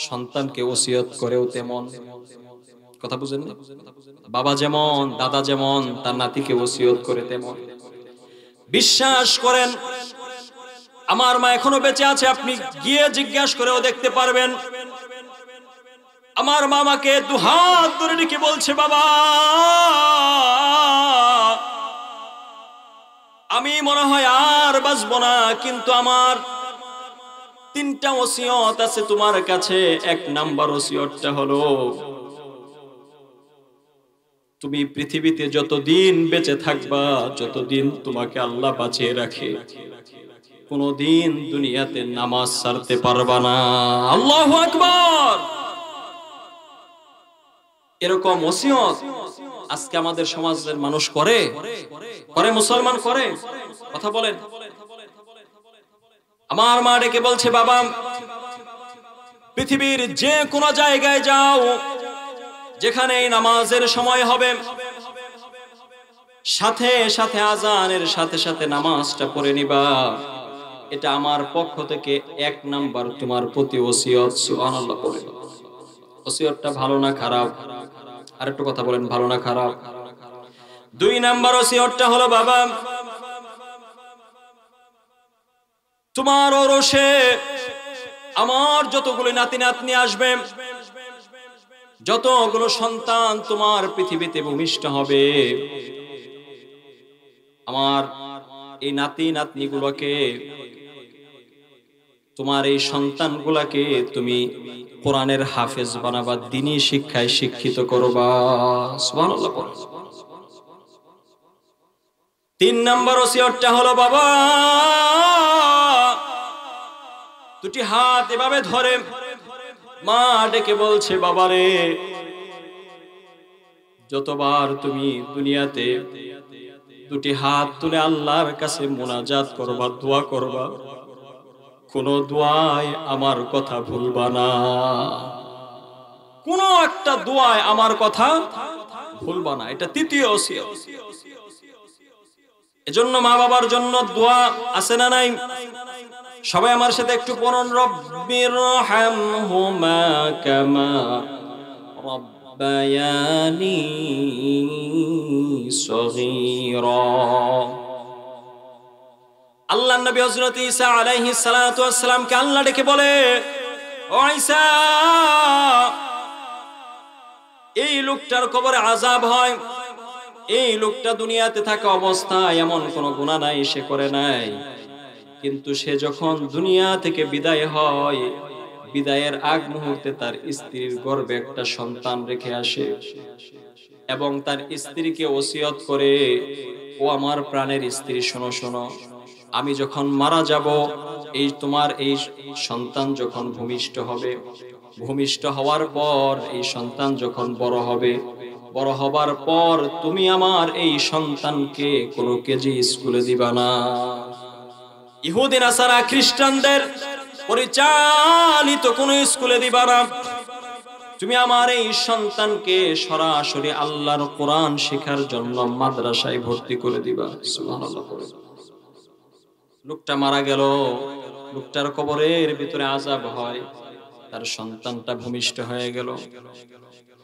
সন্তানকে ওসিয়ত করেও তেমন, কথা বুঝেন না? বাবা যেমন, দাদা যেমন তার নাতিকে ওসিয়ত করে তেমন। বিশ্বাস করেন, আমার মা এখনো বেঁচে আছে, আপনি গিয়ে জিজ্ঞাসা করেও দেখতে পারবেন। আমার মামাকে 2 হাত ধরে ডেকে বলছে, বাবা আমি মনে হয় আর বাঁচবো না, কিন্তু আমার 3টা ওসিয়ত আছে তোমার কাছে। 1 নাম্বার ওসিয়তটা হলো, তুমি পৃথিবীতে যতদিন বেঁচে থাকবা, যতদিন তোমাকে আল্লাহ বাঁচিয়ে রাখে, কোনদিন দুনিয়াতে নামাজ ছাড়তে পারবা না। আল্লাহু আকবার। এরকম ওসিয়ত আজকে আমাদের সমাজের মানুষ করে? মুসলমান করে? কথা বলেন। আমার মা ডেকে বলছে, বাবা পৃথিবীর যে কোনো জায়গায় যাও, যেখানে নামাজের সময় হবে, সাথে সাথে আজানের সাথে সাথে নামাজটা পড়ে নিবা। এটা আমার পক্ষ থেকে 1 নাম্বার তোমার প্রতি ওসিয়ত। সুবহানাল্লাহ পড়ে। ওসিয়তটা ভালো না খারাপ? আর একটু কথা বলেন, ভালো না খারাপ? 2 নাম্বার ওসিয়তটা হলো, বাবা তোমার ওরসে আমার যতগুলো নাতি নাতনি আসবে, যতগুলো সন্তান তোমার পৃথিবীতে ভূমিষ্ঠ হবে, আমার এই নাতি নাতনিগুলোকে, তোমার এই সন্তানগুলোকে তুমি কোরআনের হাফেজ বানাবা, দ্বীনি শিক্ষায় শিক্ষিত করবা। সুবহানাল্লাহ। 3 নাম্বার ওসিয়তটা হলো, বাবা 2টি হাত এভাবে ধরে মা ডেকে বলছে, বাবারে যতবার তুমি দুনিয়াতে 2টি হাত তুলে আল্লাহর কাছে মুনাজাত করবা, দোয়া করবা, কোন দোয়ায় আমার কথা ভুলবা না। কোন একটা দোয়ায় আমার কথা ভুলবা না। এটা 3য় ওসিয়ত। এজন্য মা বাবার জন্য দোয়া আছে না নাই? সবাই আমার সাথে একটু পড়ুন, রব্বিরহামহুমা কামা রব্বায়ানি সগীরা। আল্লাহর নবী হযরত ঈসা আলাইহিস সালাতু ওয়াস সালামকে আল্লাহ ডেকে বলে, ও ঈসা এই লোকটার কবরে আযাব হয়, এই লোকটা দুনিয়াতে থাকা অবস্থায় এমন কোনো গুনাহ নাই সে করে নাই, কিন্তু সে যখন দুনিয়া থেকে বিদায় হয়, বিদায়ের আগ মুহূর্তে তার স্ত্রীর গর্ভে একটা সন্তান রেখে আসে এবং তার স্ত্রীকে ওসিয়ত করে, ও আমার প্রাণের স্ত্রী, শোনো শোনো, আমি যখন মারা যাব, এই তোমার এই সন্তান যখন ভূমিষ্ঠ হবে, ভূমিষ্ঠ হওয়ার পর এই সন্তান যখন বড় হবে, বড় হবার পর তুমি আমার এই সন্তানকে কোনো কেজি স্কুলে দিবা না। ইহুদি নাসারা খ্রিস্টানদের পরিচালিত কোন স্কুলে দিবা না, তুমি আমার এই সন্তানকে সরাসরি আল্লাহর কোরআন শেখার জন্য মাদ্রাসায় ভর্তি করে দিবা। সুবহানাল্লাহ। লোকটা মারা গেল, লোকটার কবরের ভিতরে আযাব হয়, তার সন্তানটা ভূমিষ্ঠ হয়ে গেল।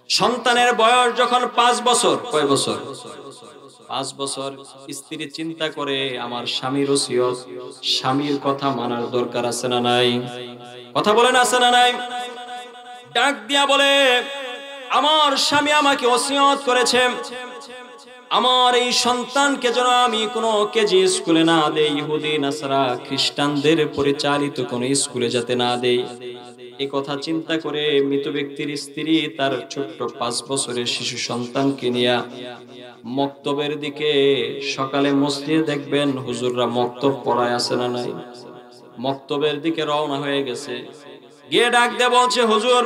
সন্তানের বয়স যখন 5 বছর, কয় বছর? 5 বছর। স্ত্রী চিন্তা করে, আমার স্বামীর ওসিয়ত, স্বামীর কথা মানার দরকার আছে না নাই? কথা বলেন, আছে না নাই? ডাক দিয়া বলে, আমার স্বামী আমাকে ওসিয়ত করেছে, আমার এই সন্তানকে যেন আমি কোনো কেজি স্কুলে না দেই, ইহুদি নাসারা খ্রিস্টানদের পরিচালিত কোনো স্কুলে যাতে না দেই। এই কথা চিন্তা করে মৃত ব্যক্তির স্ত্রী তার ছোট্ট 5 বছরের শিশু সন্তানকে নিয়ে মক্তবের দিকে, সকালে মসজিদে দেখবেন হুজুররা মক্তব পড়ায়, আছে না নাই? মক্তবের দিকে রওনা হয়ে গেছে, গিয়ে ডাক দিয়ে বলছে, হুজুর,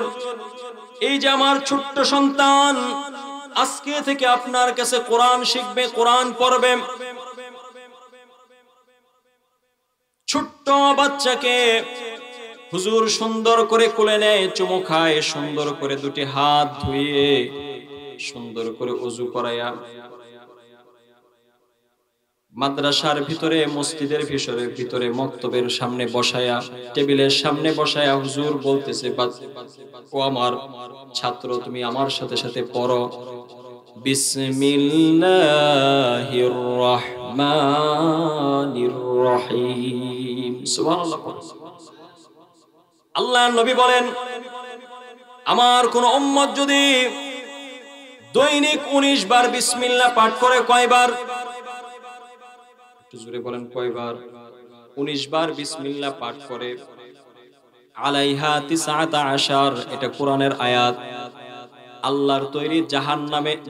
এই যে আমার ছোট্ট সন্তান আজকে থেকে আপনার কাছে কোরআন শিখবে, কোরআন পড়বে। ছোট্ট বাচ্চাকে হুজুর সুন্দর করে কোলে নেয়, চুমু খায়, সুন্দর করে দুটি হাত ধুইয়ে সুন্দর করে ওযু করায়া মাদ্রাসার ভিতরে, মসজিদের ভিতরে মক্তবের সামনে বসায়া, টেবিলের সামনে বসায়া হুজুর বলতেছে, ও আমার ছাত্র, তুমি আমার সাথে সাথে পড়ো, বিসমিল্লাহির রহমানির রহিম। সুবহানাল্লাহ। আল্লাহর নবী বলেন, আমার কোন উম্মত যদি দৈনিক 19 বার বিসমিল্লাহ পাঠ করে, কয়বার? একটু জোরে বলেন, কয়বার? 19 বার বিসমিল্লাহ পাঠ করে, আলাইহা 19, এটা কোরআনের আয়াত। আল্লাহর তৈরি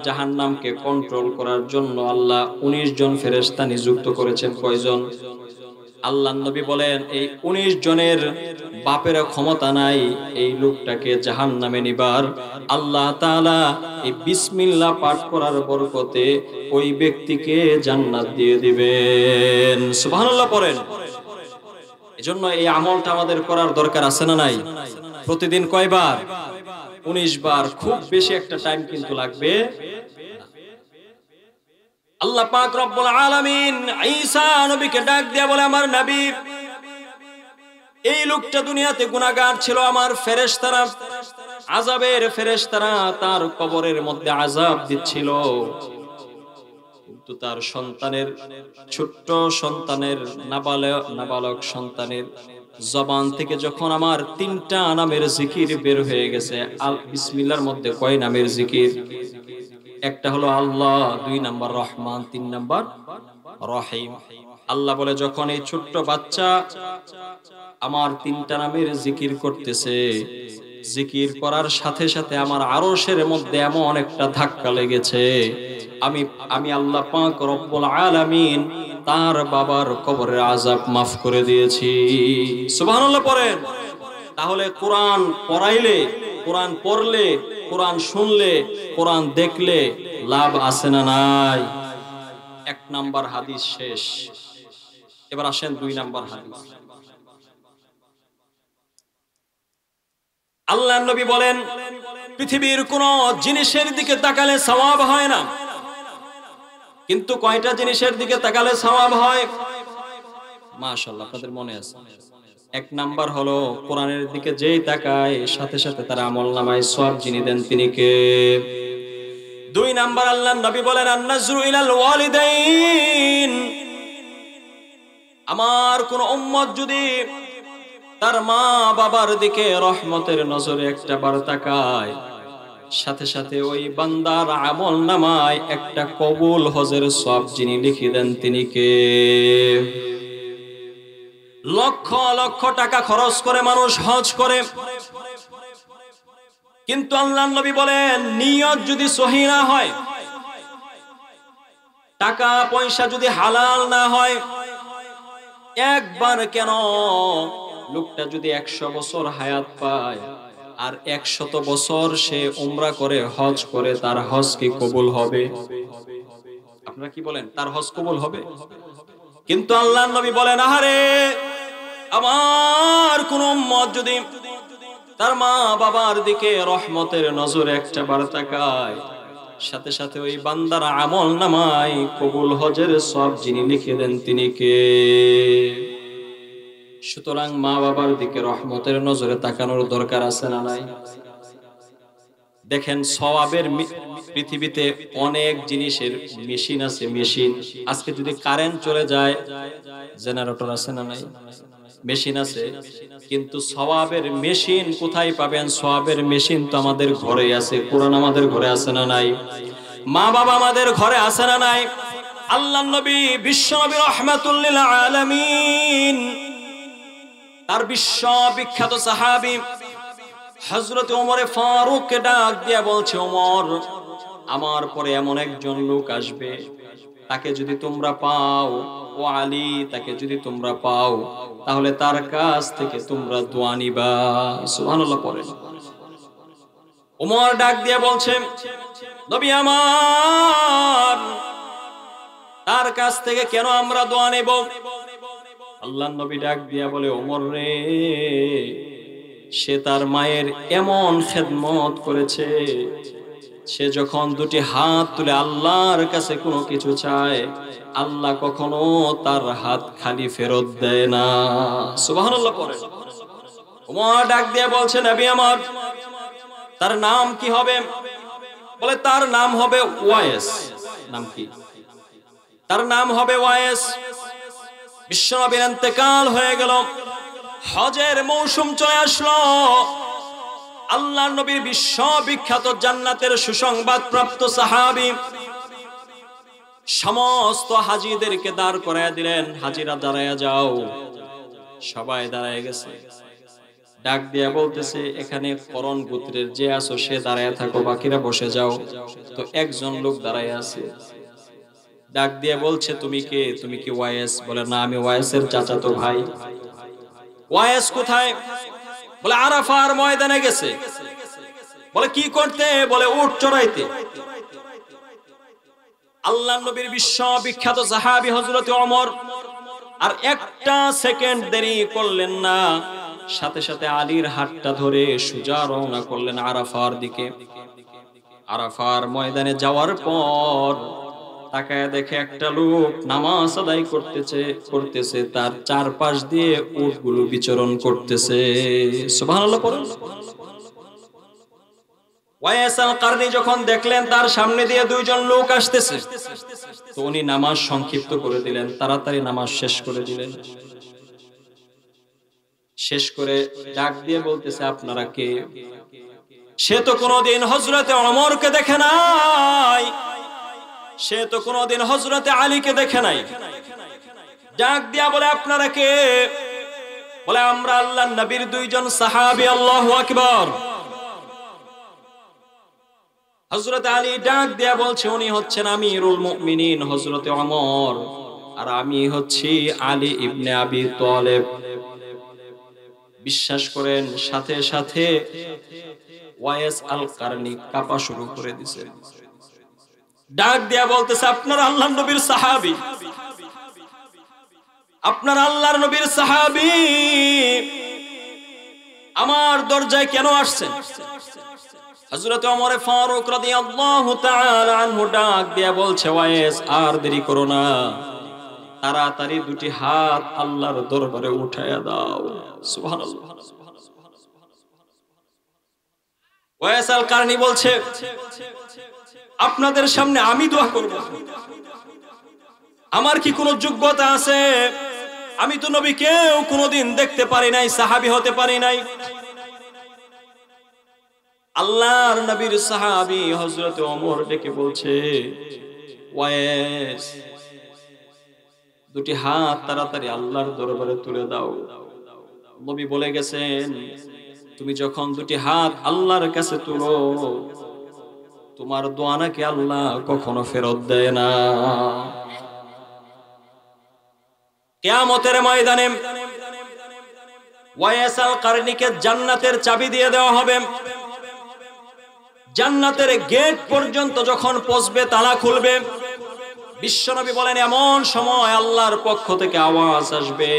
জাহান্নামকে কন্ট্রোল করার জন্য আল্লাহ 19 জন ফেরেশতা নিযুক্ত করেছেন। কয়জন? আল্লাহর নবী বলেন, এই 19 জনের বাপের ক্ষমতা নাই এই লোকটাকে জাহান্নামে নিবার। আল্লাহ তাআলা এই বিসমিল্লাহ পাঠ করার বরকতে ওই ব্যক্তিকে জান্নাত দিয়ে দিবেন। সুবহানাল্লাহ পড়েন। এজন্য এই আমলটা আমাদের করার দরকার আছে না নাই? প্রতিদিন কয়বার? 19 বার। খুব বেশি একটা টাইম কিন্তু লাগবে। আল্লাহ পাক রব্বুল আলামিন ঈসা নবীকে ডাক দিয়ে বলে, আমার নবী, এই লোকটা দুনিয়াতে গুনাহগার ছিল, আমার ফেরেশতারা, আযাবের ফেরেশতারা তার কবরের মধ্যে আযাব দিচ্ছিল, কিন্তু তার সন্তানের, ছোট্ট সন্তানের, নাবালক সন্তানের জবান থেকে যখন আমার 3টা নামের জিকির বের হয়ে গেছে, আল বিসমিল্লাহর মধ্যে কয় নামের জিকির? একটা হলো আল্লাহ, 2 নাম্বার রহমান, 3 নাম্বার রহিম। আল্লাহ বলে, যখন এই ছোট্ট বাচ্চা আমার 3টা নামের জিকির করতেছে, জিকির করার সাথে সাথে আমার আরশের মধ্যে এমন একটা ধাক্কা লেগেছে, আমি আল্লাহ পাক রব্বুল আলামিন তার বাবার কবরের আযাব মাফ করে দিয়েছি। সুবহানাল্লাহ পড়েন। তাহলে কোরআন পড়াইলে, কোরআন পড়লে, কোরআন শুনলে, কোরআন দেখলে লাভ আছে না নাই? 1 নাম্বার হাদিস শেষ। এবার আসেন 2 নাম্বার হাদিস। আল্লাহর নবী বলেন, পৃথিবীর কোন জিনিসের দিকে তাকালে সওয়াব হয় না, কিন্তু কয়টা জিনিসের দিকে তাকালে সওয়াব হয়? মাশাআল্লাহ, আপনাদের মনে আছে। 1 নাম্বার হলো কোরআনের দিকে যেই তাকায় সাথে সাথে তার আমলনামায় সওয়াব যিনি দেন তিনি কে? 2 নাম্বার আল্লাহর নবী বলেন, আন-নাজরু ইলাল ওয়ালিদাইন। আমার কোন উম্মত যদি তার মা বাবার দিকে রহমতের নজরে একটা বার তাকায়, সাথে সাথে ওই বান্দার আমল নামায় একটা কবুল হজের সওয়াব যিনি লিখে দেন তিনি কে? লক্ষ লক্ষ টাকা খরচ করে মানুষ হজ করে, কিন্তু আল্লাহর নবী বলেন নিয়ত যদি সহি না হয়, টাকা পয়সা যদি হালাল না হয়, একবার কেন লোকটা যদি 100 বছর হায়াত পায় আর 100 বছর সে উমরা করে হজ করে, তার হজ কি কবুল হবে? আপনারা কি বলেন, তার হজ কবুল হবে? কিন্তু আল্লাহর নবী বলেন আহারে আমার কোন উম্মত যদি তার মা বাবার দিকে রহমতের নজরে একটা বার তাকায়, সাথে সাথে ওই বান্দার আমল নামায় কবুল হজের সওয়াব যিনি লিখে দেন তিনি কে? সুতরাং মা বাবার দিকে রহমতের নজরে তাকানোর দরকার আছে না নাই? দেখেন সওয়াবের পৃথিবীতে অনেক জিনিসের মেশিন আছে, মেশিন। আজকে যদি কারেন্ট চলে যায়, জেনারেটর আছে না নাই? মেশিন আছে, কিন্তু সওয়াবের মেশিন কোথায় পাবেন? সওয়াবের মেশিন তো আমাদের ঘরে আছে। কোরআন আমাদের ঘরে আছে না নাই? মা বাবা আমাদের ঘরে আছে না নাই? আল্লাহর নবী বিশ্ব নবী রাহমাতুল লিল আলামিন, তার বিশ্ব বিখ্যাত সাহাবী হযরত ওমর ফারুককে ডাক দিয়া বলছে, ওমর, আমার পরে এমন একজন লোক আসবে, তাকে যদি তোমরা পাও, ও আলী, তাকে যদি তোমরা পাও, তাহলে তার কাছ থেকে তোমরা দোয়া নিবা। সুবহানাল্লাহ পড়েন। ওমর ডাক দিয়া বলছে, নবী আমার, তার কাছ থেকে কেন আমরা দোয়া নেব? আল্লাহর নবী ডাক দিয়া বলে, ওমর রে, সে তার মায়ের এমন খেদমত করেছে, সে যখন দুটি হাত তুলে আল্লাহর কাছে কোনো কিছু চায়, আল্লাহ কখনো তার হাত খালি ফেরত দেয় না। সুবহানাল্লাহ পড়েন। ওমর ডাক দিয়ে বলছে, নবী আমার, তার নাম কি হবে? বলে তার নাম হবে ওয়াইস। নাম কি? তার নাম হবে ওয়াইস। বিশ্বনবীর ইন্তেকাল হয়ে গেল, হজের মৌসুম চলে আসলো। আল্লাহর নবীর বিশ্ব বিখ্যাত জান্নাতের সুসংবাদ প্রাপ্ত সাহাবী সমস্ত হাজীদেরকে দাঁড় করায়া দিলেন, হাজীরা দাঁড়ায়া যাও। সবাই দাঁড়ায় গেছে। ডাক দিয়া বলতেছে, এখানে করণ গোত্রের যে আছো সে দাঁড়ায়া থাকো, বাকিরা বসে যাও। তো একজন লোক দাঁড়ায় আছে, ডাক দিয়া বলছে, তুমি কে? তুমি কি ওয়াইস? বলে না, আমি ওয়াইসের চাচাতো ভাই। ওয়াইস কোথায়? বলে আরাফার ময়দানে গেছে। বলে কি করতে? বলে উট চড়াইতে। আল্লাহর নবীর বিশ্ব বিখ্যাত সাহাবী হযরত ওমর আর একটা সেকেন্ড দেরি করলেন না, সাথে সাথে আলীর হাতটা ধরে সোজা রওনা করলেন আরাফার দিকে। আরাফার ময়দানে যাওয়ার পর তাকায় দেখে একটা লোক নামাজ আদায় করতেছে, তার চারপাশ দিয়ে উটগুলো বিচরণ করতেছে। সুবহানাল্লাহ পড়ুন। ওয়াইস আল কারনী যখন দেখলেন তার সামনে দিয়ে দুইজন লোক আসতেছে, তো উনি নামাজ সংক্ষিপ্ত করে দিলেন, তাড়াতাড়ি নামাজ শেষ করে দিলেন। শেষ করে ডাক দিয়ে বলতেছে, আপনারা কে? সে তো কোনোদিন হযরতে ওমরকে দেখে নাই, সে তো কোনোদিন হযরতে আলীকে দেখে নাই। ডাক দিয়া বলে, আপনারা কে? বলে আমরা আল্লাহর নবীর দুইজন সাহাবী। আল্লাহু আকবার। হযরত আলী ডাক দিয়া বলছে, উনি হচ্ছেন আমিরুল মুমিনিন হযরতে ওমর, আর আমি হচ্ছি আলী ইবনে আবি তালেব। বিশ্বাস করেন, সাথে সাথে ওয়াইস আল কারনী কাঁপা শুরু করে দিয়েছে। ডাক দিয়া বলতেছে, আপনারা আল্লাহর নবীর সাহাবী, আপনারা আল্লাহর নবীর সাহাবী, আমার দরজায় কেন আসছেন? হযরত ওমর ফারুক রাদিয়াল্লাহু তাআলা আনহু ডাক দিয়া বলছে, ওয়াইস, আর দেরি করো না, তাড়াতাড়ি দুটি হাত আল্লাহর দরবারে উঠায়া দাও। সুবহানাল্লাহ। ওয়াইস আল কারনী বলছে, আপনাদের সামনে আমি দোয়া করব? আমার কি কোনো যোগ্যতা আছে? আমি তো নবীকেও কোনোদিন দেখতে পারি নাই, সাহাবী হতে পারি নাই। আল্লাহর নবীর সাহাবী হযরত ওমর ডেকে বলছে, ওয়াইস, দুটি হাত তাড়াতাড়ি আল্লাহর দরবারে তুলে দাও। নবী বলে গেছেন, তুমি যখন দুটি হাত আল্লাহর কাছে তুলো, তোমার দোয়া নাকি আল্লাহ কখনো ফেরত দেয় না। কিয়ামতের ময়দানে ওয়াইস আল কারনিকে জান্নাতের চাবি দিয়ে দেওয়া হবে। জান্নাতের গেট পর্যন্ত যখন পৌঁছবে, তালা খুলবে, বিশ্বনবী বলেন এমন সময় আল্লাহর পক্ষ থেকে আওয়াজ আসবে,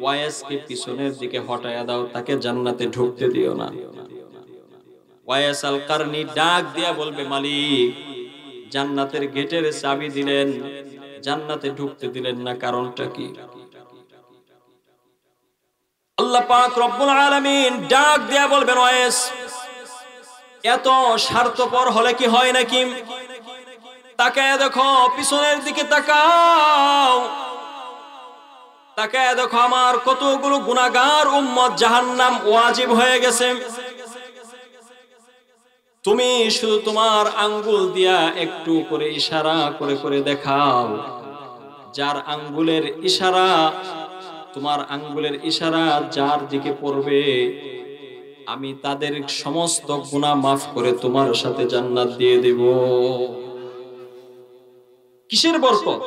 ওয়াইসকে পিছনের দিকে হটায়া দাও, তাকে জান্নাতে ঢুকতে দিও না। ওয়াইস আল কারনি ডাক দিয়া বলবে, মালিক, জান্নাতের গেটের চাবি দিলেন, জান্নাতে ঢুকতে দিলেন না, কারণটা কি? আল্লাহ পাক রব্বুল আলামিন ডাক দিয়া বলবেন, ওয়াইস, এত স্বার্থপর হলে কি হয় নাকি? তাকায় দেখো, পিছনের দিকে তাকাও, তাকায় দেখো আমার কতগুলো গুনাহগার উম্মত জাহান্নাম ওয়াজিব হয়ে গেছে। তুমি শুধু তোমার আঙ্গুল দিয়া একটু করে ইশারা করে করে দেখাও, যার আঙ্গুলের ইশারা, তোমার আঙ্গুলের ইশারা যার দিকে পড়বে, আমি তাদের সমস্ত গুনাহ মাফ করে তোমার সাথে জান্নাত দিয়ে দেব। কিসের বরকত?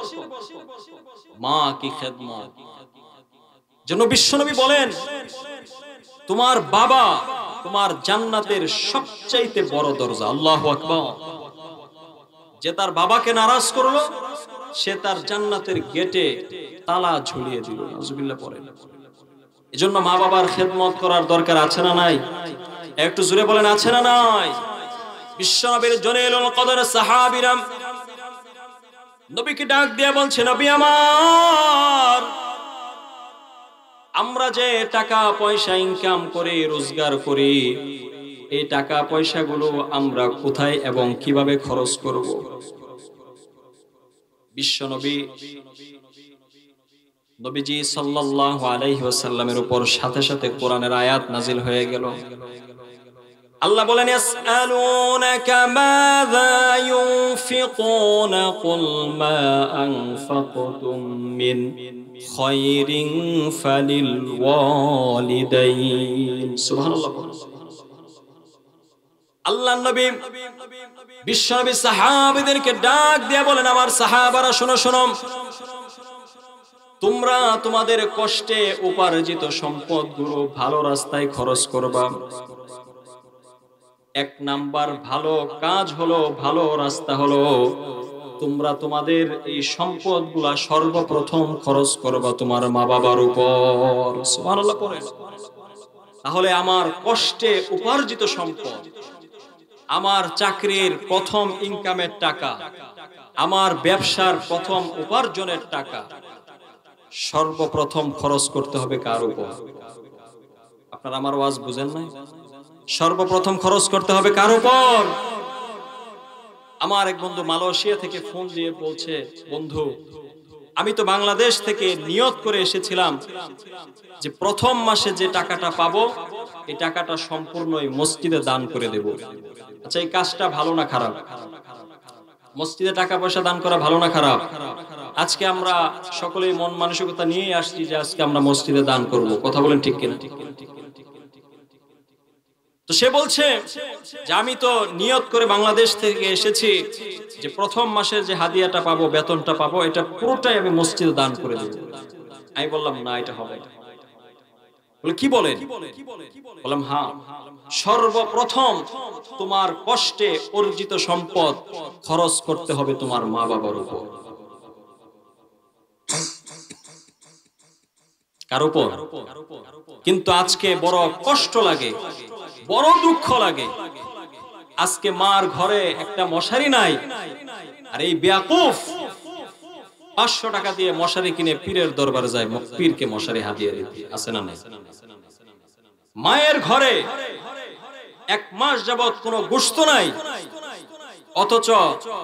মা কি খেদমত। যেন বিশ্বনবী বলেন, তোমার বাবা তোমার জান্নাতের সবচাইতে বড় দরজা। আল্লাহু আকবার। যে তার বাবাকে নারাজ করলো, সে তার জান্নাতের গেটে তালা ঝুলিয়ে দিল। নাউজুবিল্লাহ পড়েন। এজন্য মা বাবার খেদমত করার দরকার আছে না নাই? একটু জোরে বলেন, আছে না নাই? বিশ্বনবীর জলিলুল কদর সাহাবীরা নবীকে ডাক দিয়ে বলছে, নবী আমার, আমরা যে টাকা পয়সা ইনকাম করে রোজগার করি, এই টাকা পয়সাগুলো আমরা কোথায় এবং কিভাবে খরচ করব? বিশ্বনবী নবীজি সাল্লাল্লাহু আলাইহি ওয়াসাল্লামের উপর সাথে সাথে কোরআনের আয়াত নাজিল হয়ে গেল। আল্লাহ বলেন, ইয়াসআলুনাকা মাযা ইউনফিকুনা কুল মা আনফাকতুম মিন খায়রিন ফালিল ওয়ালিদাইন। সুবহানাল্লাহ। আল্লাহর নবী বিশ্বনবী সাহাবীদেরকে ডাক দিয়ে বলেন, আমার সাহাবারা শোনো শোনো, তোমরা তোমাদের কষ্টে উপার্জিত সম্পদগুলো ভালো রাস্তায় খরচ করবা। এক নাম্বার ভালো কাজ হলো, ভালো রাস্তা হলো, তোমরা তোমাদের এই সম্পদগুলা সর্বপ্রথম খরচ করবা তোমার মা বাবার উপর। সুবহানাল্লাহ পড়েন। তাহলে আমার কষ্টে উপার্জিত সম্পদ, আমার চাকরির প্রথম ইনকামের টাকা, আমার ব্যবসার প্রথম উপার্জনের টাকা সর্বপ্রথম খরচ করতে হবে কার উপর? আপনারা আমার ওয়াজ বুঝেন নাই? সর্বপ্রথম খরচ করতে হবে কার উপর? আমার এক বন্ধু মালয়েশিয়া থেকে ফোন দিয়ে বলছে, বন্ধু, আমি তো বাংলাদেশ থেকে নিয়ত করে এসেছিলাম যে প্রথম মাসে যে টাকাটা পাবো, এই টাকাটা সম্পূর্ণই মসজিদে দান করে দেব। আচ্ছা, এই কাজটা ভালো না খারাপ? মসজিদে টাকা পয়সা দান করা ভালো না খারাপ? আজকে আমরা সকলেই মন মানসিকতা নিয়ে আসছি যে আজকে আমরা মসজিদে দান করব। কথা বলেন ঠিক কিনা? তো সে বলছে যে আমি তো নিয়ত করে বাংলাদেশ থেকে এসেছি যে প্রথম মাসের যে হাদিয়াটা পাবো, বেতনটা পাবো, এটা পুরোটাই আমি মসজিদে দান করে দেব। আমি বললাম, না, এটা হবে না। বলে, কি বলেন? বললাম, হ্যাঁ, সর্বপ্রথম তোমার কষ্টে অর্জিত সম্পদ খরচ করতে হবে তোমার মা বাবার উপর। কার উপর? কিন্তু আজকে বড় কষ্ট লাগে, বড় দুঃখ লাগে। আজকে মার ঘরে একটা মশারি নাই, আর এই বেয়াকুফ 500 টাকা দিয়ে মশারি কিনে পীরের দরবারে যায়, পীরকে মশারি হাদিয়া দিতে। আছে না নাই? মায়ের ঘরে 1 মাস যাবত কোনো গোশত নাই, অথচ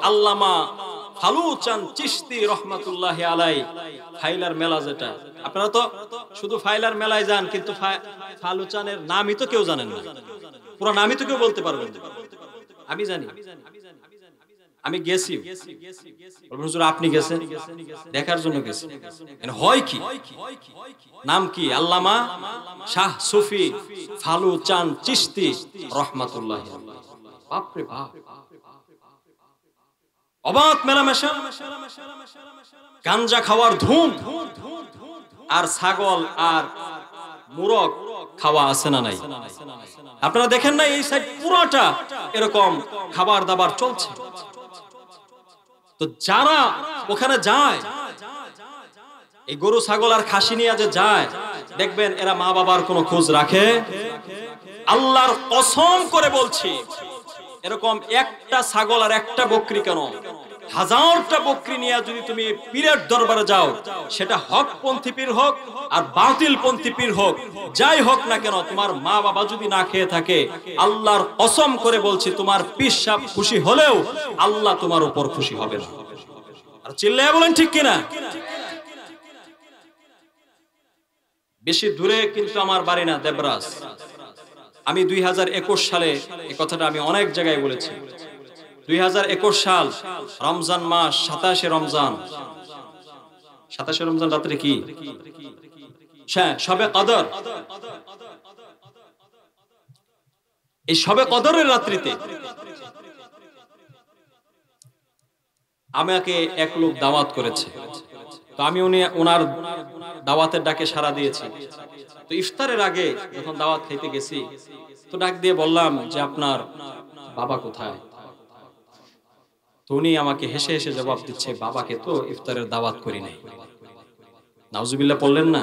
আল্লামা ফালুচান চিশতি রহমাতুল্লাহি আলাই ফাইলার মেলা, যেটা আপনারা তো শুধু ফাইলার মেলায় যান, কিন্তু ফালুচানের নামই তো কেউ জানেন না। পুরো নামই তো কেউ বলতে পারবেন না। আমি জানি, আমি গেছি। হুজুর আপনি গেছেন, দেখার জন্য গেছেন। হয় কি, নাম কি? আল্লামা শাহ সুফি ফালু চাঁদ চিশতি রহমাতুল্লাহ। বাপরে বাপ, অবাক মেলামেশা, গাঞ্জা খাওয়ার ধুম, আর ছাগল আর মুরগ খাওয়া আছে না নাই? আপনারা দেখেন না এই সাইড পুরোটা এরকম খাবার দাবার চলছে। তো যারা ওখানে যায়, এই গরু ছাগল আর খাসি নিয়ে যে যায়, দেখবেন এরা মা বাবার কোনো খোঁজ রাখে? আল্লাহর কসম করে বলছি, এরকম একটা ছাগল আর একটা বকরি কেন, হাজারটা বকরি নিয়ে যদি তুমি পীরের দরবারে যাও, সেটা হকপন্থী পীর হোক আর বাতিল পন্থী পীর হোক, যাই হোক না কেন, তোমার মা বাবা যদি না খেয়ে থাকে, আল্লাহর কসম করে বলছি, তোমার পীর সাহেব খুশি হলেও আল্লাহ তোমার উপর খুশি হবে না। আর চিল্লায়া বলেন ঠিক কিনা? বেশি দূরে কিন্তু আমার বাড়ি না, দেবরাজ। আমি 2021 সালে এই কথাটা আমি অনেক জায়গায় বলেছি। 2021 সাল রমজান মাস, 27 রমজান। 27 রমজান রাত্রে কি? শবে কদর। এই শবে কদরের রাত্রিতে আমাকে এক লোক দাওয়াত করেছে। তো আমি ওনার দাওয়াতের ডাকে সাড়া দিয়েছি। তো ইফতারের আগে যখন দাওয়াত খেতে গেছি, তো ডাক দিয়ে বললাম যে আপনার বাবা কোথায়? তো উনি আমাকে হেসে হেসে জবাব দিচ্ছে, বাবাকে তো ইফতারের দাওয়াত করি নাই। নাউজুবিল্লাহ বললেন না?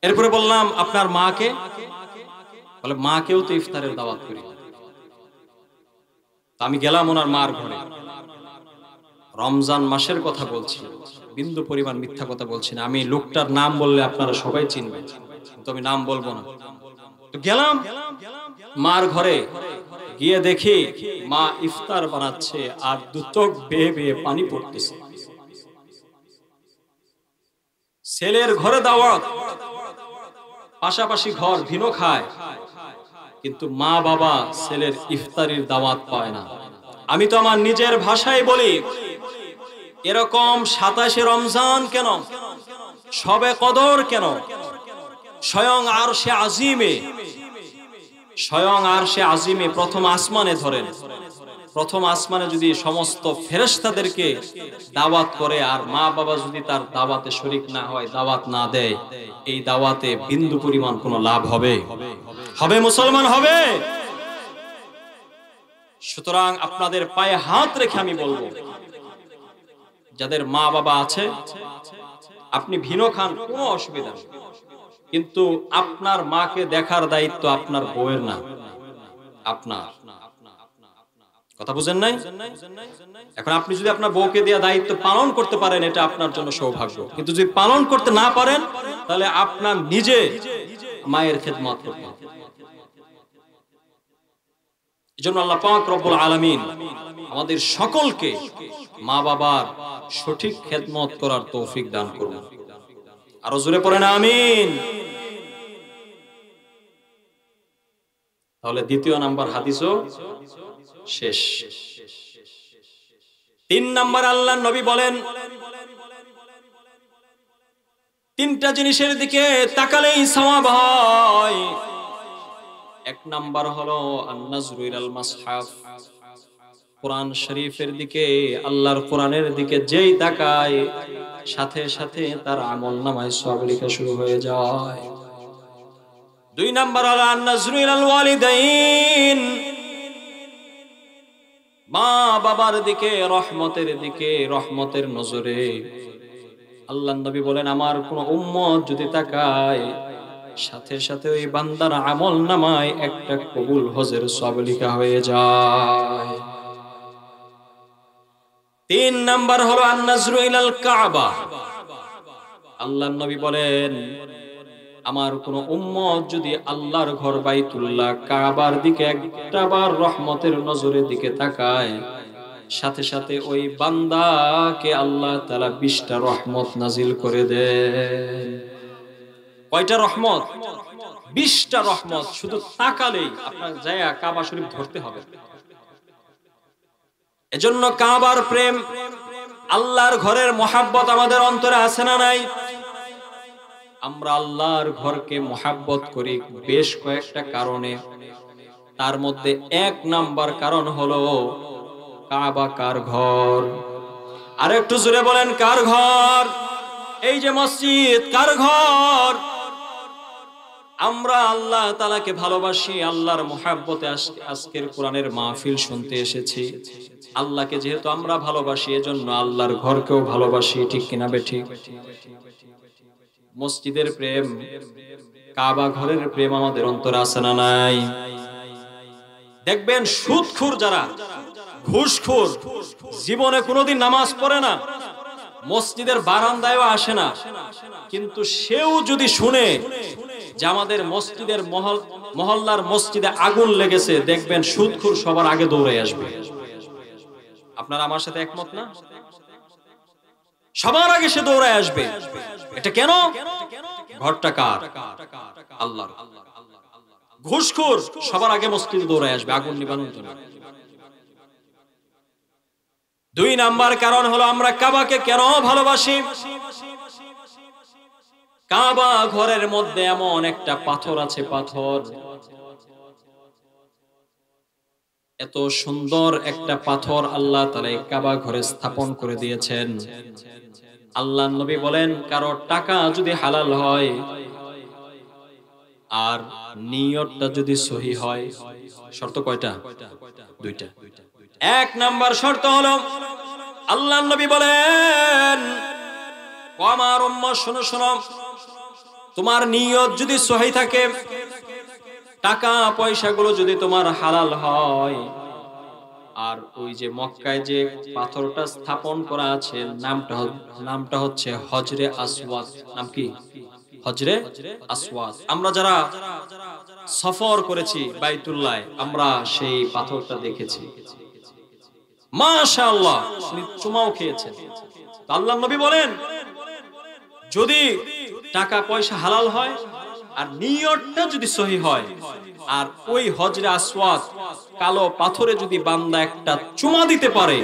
এরপরে বললাম আপনার মাকে? বলে মাকেও তো ইফতারের দাওয়াত করি। আমি গেলাম ওনার মার ঘরে। রমজান মাসের কথা বলছি, বিন্দু পরিমাণ মিথ্যা কথা বলছি না। আমি লোকটার নাম বললে আপনারা সবাই চিনবেন, কিন্তু আমি নাম বলবো না। তো গেলাম মার ঘরে, গিয়ে দেখি মা ইফতার বানাচ্ছে আর দু চোখ বেয়ে বেয়ে পানি পড়তেছে। ছেলের ঘরে দাওয়াত, পাশাপাশি ঘর ভিন্ন খায়, কিন্তু মা বাবা ছেলের ইফতারির দাওয়াত পায় না। আমি তো আমার নিজের ভাষায় বলি, এরকম 27 রমজান কেন, শবে কদর কেন, স্বয়ং আরশে আজিমে প্রথম আসমানে ধরেন, প্রথম আসমানে যদি সমস্ত ফেরেশতাদেরকে দাওয়াত করে, আর মা বাবা যদি তার দাওয়াতে শরীক না হয়, দাওয়াত না দেয়, এই দাওয়াতে বিন্দু পরিমাণ কোনো লাভ হবে? মুসলমান হবে? সুতরাং আপনাদের পায়ে হাত রেখে আমি বলবো, যাদের মা বাবা আছে, আপনি ভিনো খান, কোনো অসুবিধা নেই, কিন্তু আপনার মাকে দেখার দায়িত্ব আপনার বউয়ের না, আপনার। কথা বুঝেন নাই? এখন আপনি যদি আপনার বউকে দেওয়া দায়িত্ব পালন করতে পারেন, এটা আপনার জন্য সৌভাগ্য। কিন্তু যদি পালন করতে না পারেন, তাহলে আপনার নিজে মায়ের খেদমত করতে হবে। এজন্য আল্লাহ পাক রব্বুল আলামিন আমাদের সকলকে মা বাবার সঠিক খেদমত করার তৌফিক দান করুন। আরো জোরে পড়েন আমিন। তাহলে দ্বিতীয় নাম্বার হাদিসও শেষ। 3 নাম্বার, আল্লাহর নবী বলেন, 3টা জিনিসের দিকে তাকালেই সওয়াব হয়। 1 নাম্বার হলো আন-নাজরু ইলাল মাসহাফ, কোরআন শরীফের দিকে, আল্লাহর কোরআনের দিকে যেই তাকায়, সাথে সাথে তার আমলনামায় সওয়াব লেখা শুরু হয়ে যায়। 2 নাম্বার হলো আন-নাজরু ইলাল ওয়ালিদাইন, মা বাবার দিকে, রহমতের দিকে, রহমতের নজরে। আল্লাহর নবী বলেন, আমার কোন উম্মত যদি তাকায়, সাথে সাথে ওই বান্দার আমলনামায় একটা কবুল হজের সওয়াব লেখা হয়ে যায়। 3 নাম্বার হলো আন-নাজরু ইলাল কাবা, আল্লাহর নবী বলেন, আমার কোন উম্মত যদি আল্লাহর ঘর বাইতুল্লাহ কাবার দিকে একটাবার রহমতের নজরের দিকে তাকায়, সাথে সাথে ওই বান্দাকে আল্লাহ তাআলা 20টা রহমত নাজিল করে দেন। কয়টা রহমত? 20টা রহমত শুধু তাকালেই আপনার যায় কাবা শরীফ ধরতে হবে। এজন্য কাবার প্রেম, আল্লাহর ঘরের মহাব্বত আমাদের অন্তরে আছে না নাই? আমরা আল্লাহর ঘরকে মহাব্বত করি বেশ কয়েকটা কারণে। তার মধ্যে 1 নাম্বার কারণ হলো কাবা কার ঘর। আর একটু জোরে বলেন কার ঘর? এই যে মসজিদ কার ঘর? আমরা আল্লাহ তাআলাকে ভালোবাসি, আল্লাহর মহাব্বতে আজকের কোরআনের মাহফিল শুনতে এসেছি। আল্লাহকে যেহেতু আমরা ভালোবাসি, এজন্য আল্লাহর ঘরকেও ভালোবাসি, ঠিক কিনা বেঠিক? মসজিদের প্রেম, কাবা ঘরের প্রেম আমাদের অন্তরে আছে না নাই? দেখবেন সুদখোর যারা, ঘুষখোর, জীবনে কোনোদিন নামাজ পড়ে না, মসজিদের বারান্দায়ও আসে না, কিন্তু সেও যদি শুনে যে আমাদের মসজিদের মহল্লার মসজিদে আগুন লেগেছে, দেখবেন সুদখোর সবার আগে দৌড়ে আসবে। আপনারা আমার সাথে একমত না? সবার আগে সে দৌড়ায় আসবে। এটা কেন? ঘরটা কার? আল্লাহর। ঘুষখোর সবার আগে মসজিদে দৌড়ায় আসবে আগুন নিবানোর জন্য। 2 নাম্বার কারণ হলো আমরা কাবাকে কেন ভালোবাসি? কাবা ঘরের মধ্যে এমন একটা পাথর আছে, পাথর এত সুন্দর একটা পাথর আল্লাহ তাআলা এই কাবা ঘরে স্থাপন করে দিয়েছেন। আল্লাহর নবী বলেন, কারো টাকা যদি হালাল হয় আর নিয়তটা যদি সহি হয়, শর্ত কয়টা? 2টা। 1 নাম্বার শর্ত হলো আল্লাহর নবী বলেন, ও আমার উম্মত শোনো শোনো, তোমার নিয়ত যদি সহি থাকে, টাকা পয়সাগুলো যদি তোমার হালাল হয়, আর ওই যে মক্কায় যে পাথরটা স্থাপন করা আছে নামটা হচ্ছে হজরে আসওয়াদ। নাম কি? হজরে আসওয়াদ। আমরা যারা সফর করেছি বাইতুল্লাহ, আমরা সেই পাথরটা দেখেছি। মাশাআল্লাহ, চুমাও খেয়েছেন। আল্লাহর নবী বলেন, যদি টাকা পয়সা হালাল হয় আর নিয়তটা যদি সহি হয়, আর ওই হজরে আসওয়াদ কালো পাথরে যদি বান্দা একটা চুমা দিতে পারে,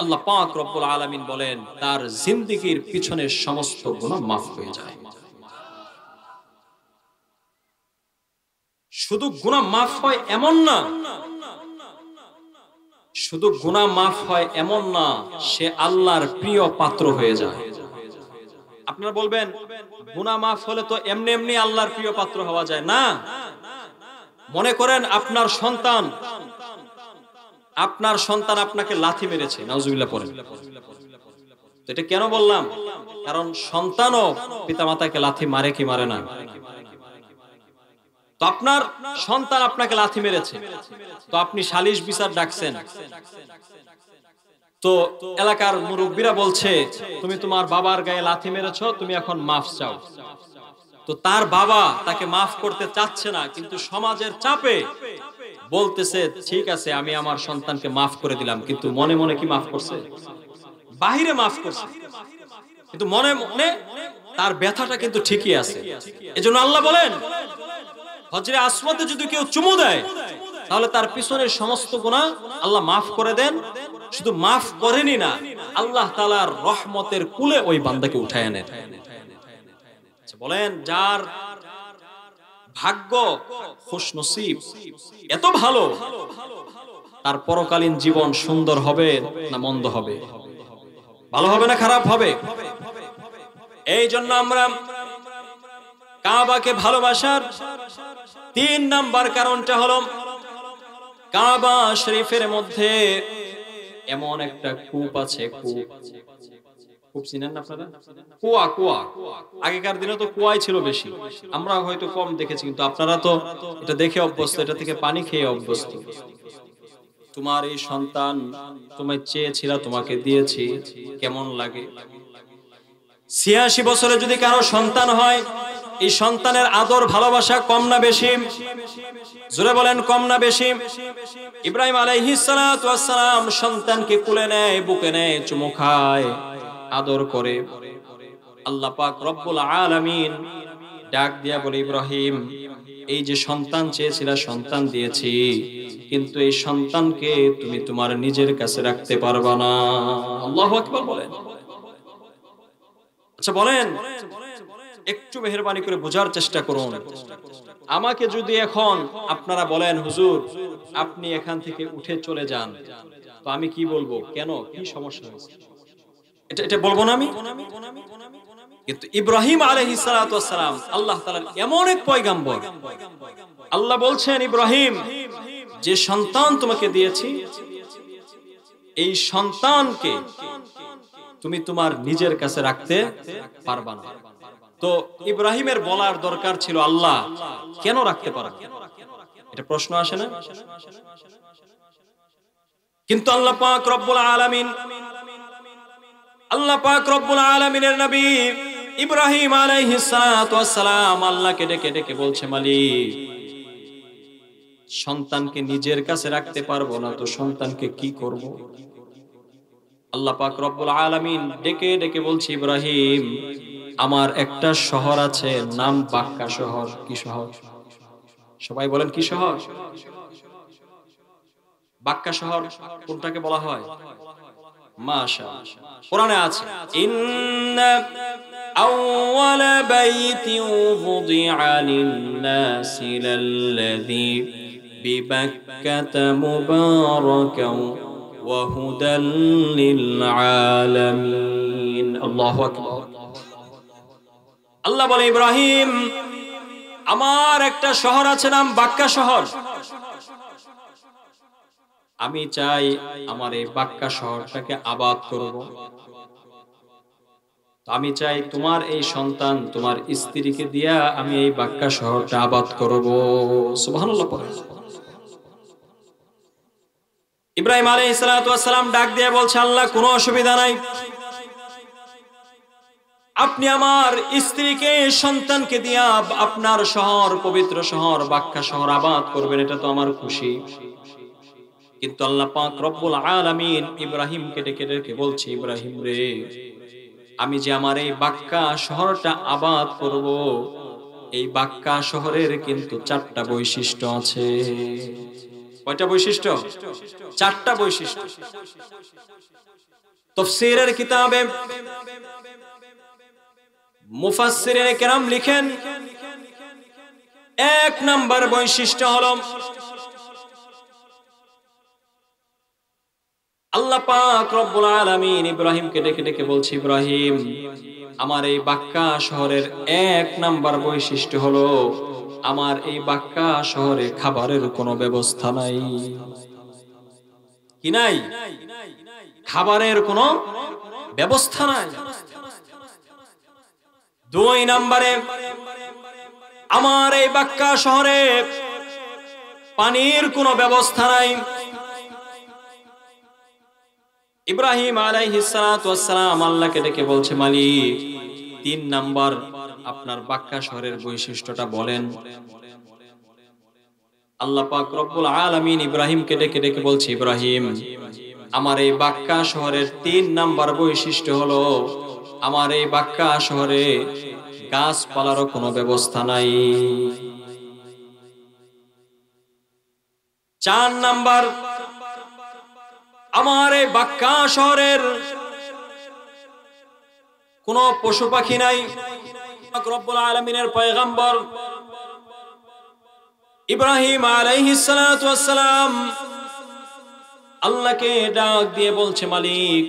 আল্লাহ পাক রব্বুল আলামিন বলেন তার জিন্দেগীর পিছনের সমস্ত গুনাহ মাফ হয়ে যায়। শুধু গুনাহ মাফ হয় এমন না, শুধু গুনাহ মাফ হয় এমন না, সে আল্লাহর প্রিয় পাত্র হয়ে যায়। আপনারা বলবেন, গুনাহ মাফ হলে তো এমনি এমনি আল্লাহর প্রিয় পাত্র হওয়া যায় না। মনে করেন আপনার সন্তান আপনাকে লাথি মেরেছে, নাউজুবিল্লাহ পড়েন। তো এটা কেন বললাম? কারণ সন্তানও পিতামাতাকে লাথি মারে কি মারে না? তো আপনার সন্তান আপনাকে লাথি মেরেছে, তো আপনি সালিশ বিচার ডাকছেন, তো এলাকার মুরব্বীরা বলছে তুমি তোমার বাবার গায়ে লাথি মেরেছো, তুমি এখন মাফ চাও। তো তার বাবা তাকে মাফ করতে চাচ্ছে না, কিন্তু সমাজের চাপে বলতেছে ঠিক আছে আমি আমার সন্তানকে মাফ করে দিলাম, কিন্তু মনে মনে কি মাফ করছে? বাহিরে মাফ করছে, কিন্তু মনে মনে তার ব্যথাটা কিন্তু ঠিকই আছে। এজন্য আল্লাহ বলেন, হজরে আসওয়াদে যদি কেউ চুমু দেয়, তাহলে তার পিছনের সমস্ত গুনাহ আল্লাহ মাফ করে দেন। শুধু মাফ করেনই না, আল্লাহ তাআলার রহমতের কুলে ওই বান্দাকে উঠায় নেন। বলেন, যার ভাগ্য খুশনসিব, এত ভালো, তার পরকালীন জীবন সুন্দর হবে না মন্দ হবে? ভালো হবে না খারাপ হবে? এই জন্য আমরা কাবাকে ভালোবাসার 3 নাম্বার কারণটা হলো, কাবা শরীফের মধ্যে এমন একটা কূপ আছে। কূপ চিনেন না আপনারা? কুয়া। আগেকার দিনে তো কুয়াই ছিল বেশি, আমরা হয়তো কম দেখেছি, কিন্তু আপনারা তো এটা দেখে অভ্যস্ত, এটা থেকে পানি খেয়ে অভ্যস্ত। তোমার এই সন্তান তোমায় চেয়েছিল, তোমাকে দিয়েছি, কেমন লাগে? 86 বছরে যদি কারো সন্তান হয়, এই সন্তানের আদর ভালোবাসা কম না বেশি? জোরে বলেন, কম না বেশি? ইব্রাহিম আলাইহিস সালাতু ওয়াস সালাম সন্তানকে কোলে নেয়, বুকে নেয়, চুমু খায়, আদর করে। আল্লাহ পাক রব্বুল আলামিন ডাক দিয়া বলে, ইব্রাহিম, এই যে সন্তান চেয়েছিলা সন্তান দিয়েছি, কিন্তু এই সন্তানকে তুমি তোমার নিজের কাছে রাখতে পারবা না। আল্লাহু আকবার বলেন। আচ্ছা বলেন, একটু মেহেরবানি করে বোঝার চেষ্টা করুন। আমাকে যদি এখন আপনারা বলেন, হুজুর আপনি এখান থেকে উঠে চলে যান, তো আমি কি বলবো? কেন, কি সমস্যা হয়েছে? এটা বলবো না আমি? কিন্তু ইব্রাহিম আলাইহিস সালাতু ওয়াস সালাম আল্লাহ তাআলার এমন এক পয়গম্বর, আল্লাহ বলছেন, ইব্রাহিম, যে সন্তান তোমাকে দিয়েছি এই সন্তানকে তুমি তোমার নিজের কাছে রাখতে পারবা না। তো ইব্রাহিমের বলার দরকার ছিল, আল্লাহ কেন রাখতে পারবে? এটা প্রশ্ন আসে না? কিন্তু আল্লাহ পাক রব্বুল আলামিনের নবী ইব্রাহিম আলাইহিস সালাতু ওয়াস সালাম আল্লাহকে ডেকে ডেকে বলছে, মালিক, সন্তানকে নিজের কাছে রাখতে পারবো না, তো সন্তানকে কি করব? আল্লাহ পাক রব্বুল আলামিন ডেকে ডেকে বলছে, ইব্রাহিম, আমার একটা শহর আছে, নাম বাক্কা শহর। কি শহর? সবাই বলেন, কি শহর? বাক্কা শহর কোনটাকে বলা হয়? মাশাআল্লাহ, কোরআনে আছে, ইন্না আউওয়ালা বাইতিন wudi'a লিন-নাসি লাল্লাযী বিবাক্কাতা মুবারাকান ওয়া হুদাল লিল-আলামিন। আল্লাহু আকবার। আল্লাহ বলে, ইব্রাহিম, আমার একটা শহর আছে, নাম বাক্কা শহর। আমি চাই আমার এই বাক্কা শহরটাকে আবাদ করব। আমি চাই তোমার এই সন্তান, তোমার স্ত্রীকে দিয়া আমি এই বাক্কা শহরটা আবাদ করব। সুবহানাল্লাহ পড়ে। ইব্রাহিম আলাইহিস সালাতু ওয়াস সালাম ডাক দিয়ে বলছে, আল্লাহ কোনো অসুবিধা নাই, আপনি আমার স্ত্রীকে সন্তানকে দিয়া আপনার শহর, পবিত্র শহর বাক্কা শহর আবাদ করবেন, এটা তো আমার খুশি। কিন্তু আল্লাহ পাক রব্বুল আলামিন ইব্রাহিমকে ডেকে ডেকে বলছে, ইব্রাহিম রে, আমি যে আমার এই বাক্কা শহরটা আবাদ করব, এই বাক্কা শহরের কিন্তু 4টা বৈশিষ্ট্য আছে। কয়টা বৈশিষ্ট্য? 4টা বৈশিষ্ট্য। তাফসীরের কিতাবে মুফাসসিরিনে কেরাম লিখেন, 1 নাম্বার বৈশিষ্ট্য হলো আল্লাহ পাক রব্বুল আলামিন ইব্রাহিমকে ডেকে ডেকে বলছে, ইব্রাহিম, আমার এই বাক্কা শহরের 1 নাম্বার বৈশিষ্ট্য হলো আমার এই বাক্কা শহরে খাবারের কোনো ব্যবস্থা নাই। কি নাই? খাবারের কোনো ব্যবস্থা নাই। 2 নম্বরে, আমার এই বাক্কা শহরে পানির কোনো ব্যবস্থা নাই। ইব্রাহিম আলাইহিস সালাতু ওয়াস সালাম আল্লাহকে ডেকে বলছে, মালিক, 3 নাম্বার আপনার বাক্কা শহরের বৈশিষ্ট্যটা বলেন। আল্লাহ পাক রব্বুল আলামিন ইব্রাহিমকে ডেকে ডেকে বলছে, ইব্রাহিম, আমার এই বাক্কা শহরের 3 নাম্বার বৈশিষ্ট্য হলো আমার এই বাক্কা শহরে গাছপালারও কোনো ব্যবস্থা নাই। 4 নাম্বার, আমার এই বাক্কা শহরের কোনো পশু পাখি নাই। রব্বুল আলামিনের পয়গম্বর ইব্রাহিম আলাইহিস সালাতু ওয়াস সালাম আল্লাহকে ডাক দিয়ে বলছে, মালিক,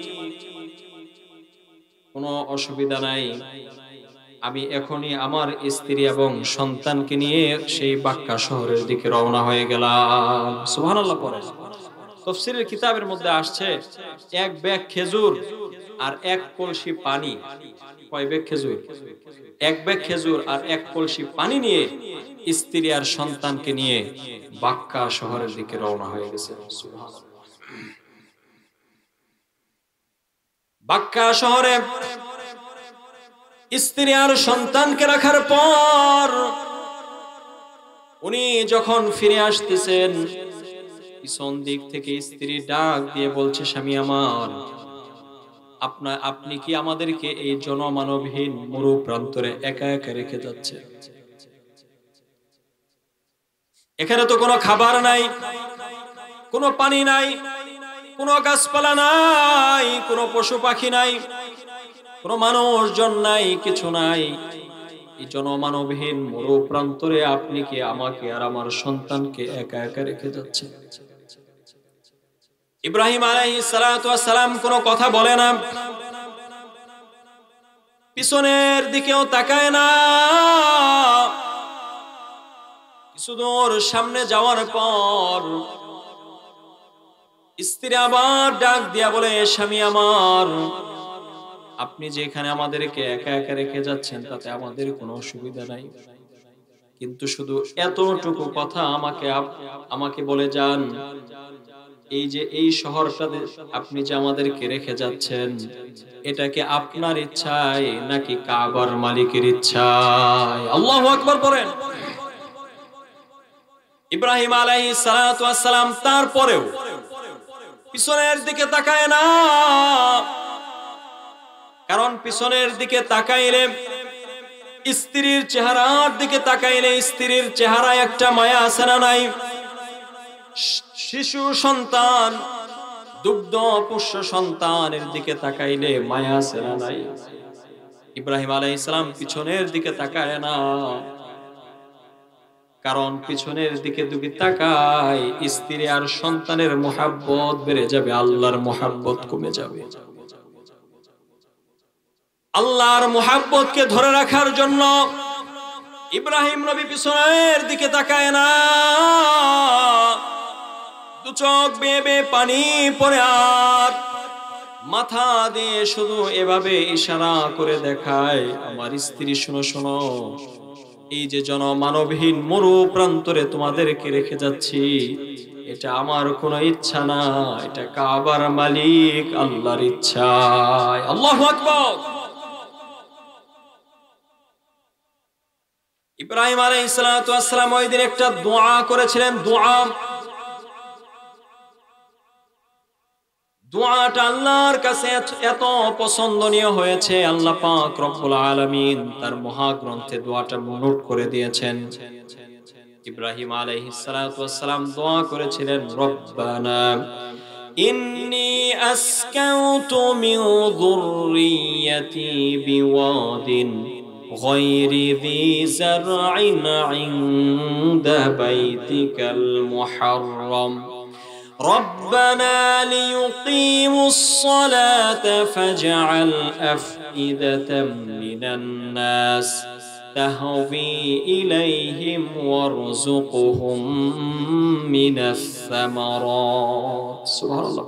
কোনো অসুবিধা নাই, আমি এখনই আমার স্ত্রী এবং সন্তানকে নিয়ে সেই বাক্কা শহরের দিকে রওনা হয়ে গেলাম। সুবহানাল্লাহ পড়ে। তাফসীরের কিতাবের মধ্যে আসছে, 1 ব্যাগ খেজুর আর 1 কলসি পানি। কয় ব্যাগ খেজুর? 1 ব্যাগ খেজুর আর 1 কলসি পানি নিয়ে স্ত্রী আর সন্তানকে নিয়ে বাক্কা শহরের দিকে রওনা হয়ে গেছে। সুবহানাল্লাহ। বাক্কা শহরে স্ত্রী আর সন্তানকে রাখার পর উনি যখন ফিরে আসতেছেন, পিছন দিক থেকে স্ত্রী ডাক দিয়ে বলছে, স্বামী আমার, আপনি কি আমাদেরকে এই জনমানবহীন মরু প্রান্তরে একা একা রেখে যাচ্ছে? এখানে তো কোনো খাবার নাই, কোনো পানি নাই, কোনো গাছপালা নাই, কোনো পশু পাখি নাই, কোনো মানুষজন নাই, কিছু নাই। এই জনমানবহীন মরু প্রান্তরে আপনি কি আমাকে আর আমার সন্তানকে একা একা রেখে যাচ্ছেন? ইব্রাহিম আলাইহিস সালাতু ওয়াস সালাম কোনো কথা বলে না, পিছনের দিকেও তাকায় না। কিছু দূর সামনে যাওয়ার পর স্ত্রী আবার ডাক দিয়া বলে, স্বামী আমার, আপনি যে এখানে আমাদেরকে একা একা রেখে যাচ্ছেন তাতে আমাদের কোনো অসুবিধা নাই, কিন্তু শুধু এতটুকু কথা আমাকে বলে যান, এই যে এই শহরটাতে আপনি যে আমাদেরকে রেখে যাচ্ছেন, এটা কি আপনার ইচ্ছায় নাকি কাবার মালিকের ইচ্ছায়? আল্লাহু আকবার বলেন। ইব্রাহিম আলাইহিস সালাতু ওয়াস সালাম তারপরেও পিছনের দিকে তাকায় না, কারণ পিছনের দিকে তাকাইলে, স্ত্রীর চেহারার দিকে তাকাইলে স্ত্রীর চেহারায় একটা মায়া আছে না নাই? শিশু সন্তান, দুগ্ধ পুষ্য সন্তানের দিকে তাকাইলে মায়া আছে না নাই? ইব্রাহিম আলাইহিস সালাম পিছনের দিকে তাকায় না, কারণ পিছনের দিকে যদি তাকায় স্ত্রী আর সন্তানের মুহাব্বত বেড়ে যাবে, আল্লাহর মুহাব্বত কমে যাবে। আল্লাহর মুহাব্বতকে ধরে রাখার জন্য ইব্রাহিম নবী পিছনের দিকে তাকায় না, দু চোখ বেয়ে বেয়ে পানি পড়ে আর মাথা দিয়ে শুধু এভাবে ইশারা করে দেখায়, আমার স্ত্রী শোনো শোনো, এই যে জনমানবহীন মরু প্রান্তরে তোমাদেরকে রেখে যাচ্ছি, এটা আমার কোনো ইচ্ছা না, এটা কাবার মালিক আল্লাহর ইচ্ছা। আল্লাহু আকবার। ইব্রাহিম আলাইহিস সালাতু ওয়াস সালাম ওই দিন একটা দোয়া করেছিলেন। দোয়াটা আল্লাহর কাছে এত পছন্দনীয় হয়েছে, আল্লাহ পাক রব্বুল আলামিন তার মহাগ্রন্থে দোয়াটা নোট করে দিয়েছেন। ইব্রাহিম আলাইহিস সালাতু ওয়াস সালাম দোয়া করেছিলেন, রব্বানা ইন্নী আসকাউতু মিন যুররিয়্যাতি বিওয়াদিন গায়রি যী যার'ইন ইনদা বাইতিকাল মুহাররম ربنا ليقيموا الصلاة فاجعل أفئدة من الناس تهوي إليهم وارزقهم من الثمرات سبحان الله।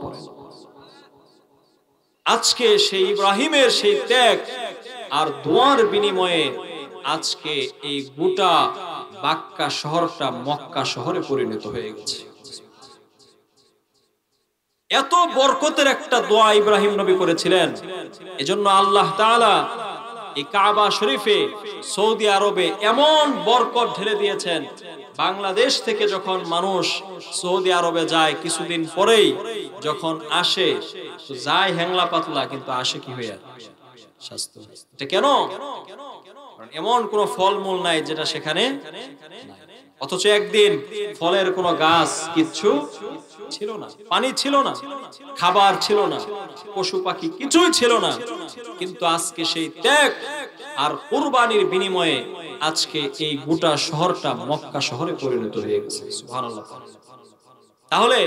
আজকে সেই ইব্রাহিমের সেই ত্যাগ আর দোয়ার বিনিময়ে আজকে এই গোটা বাক্কা শহরটা মক্কা শহরে পরিণত হয়ে গেছে। এত বরকতের একটা দোয়া ইব্রাহিম নবী করেছিলেন। এজন্য আল্লাহ তাআলা এই কাবা শরীফে সৌদি আরবে এমন বরকত ঢেলে দিয়েছেন, বাংলাদেশ থেকে যখন মানুষ সৌদি আরবে যায় কিছুদিন পরেই যখন আসে তো যায় হ্যাংলা পাতলা, কিন্তু আসে কি হইয়া? স্বাস্থ্য। এটা কেন? কারণ এমন কোন ফলমূল নাই যেটা সেখানে নাই। অথচ একদিন ফলের কোনো গাছ কিচ্ছু ছিল না, পানি ছিল না, খাবার ছিল না, পশু পাখি কিছুই ছিল না, কিন্তু আজকে সেই ত্যাগ আর কুরবানির বিনিময়ে আজকে এই গোটা শহরটা মক্কা শহরে পরিণত হয়ে গেছে। সুবহানাল্লাহ। তাহলে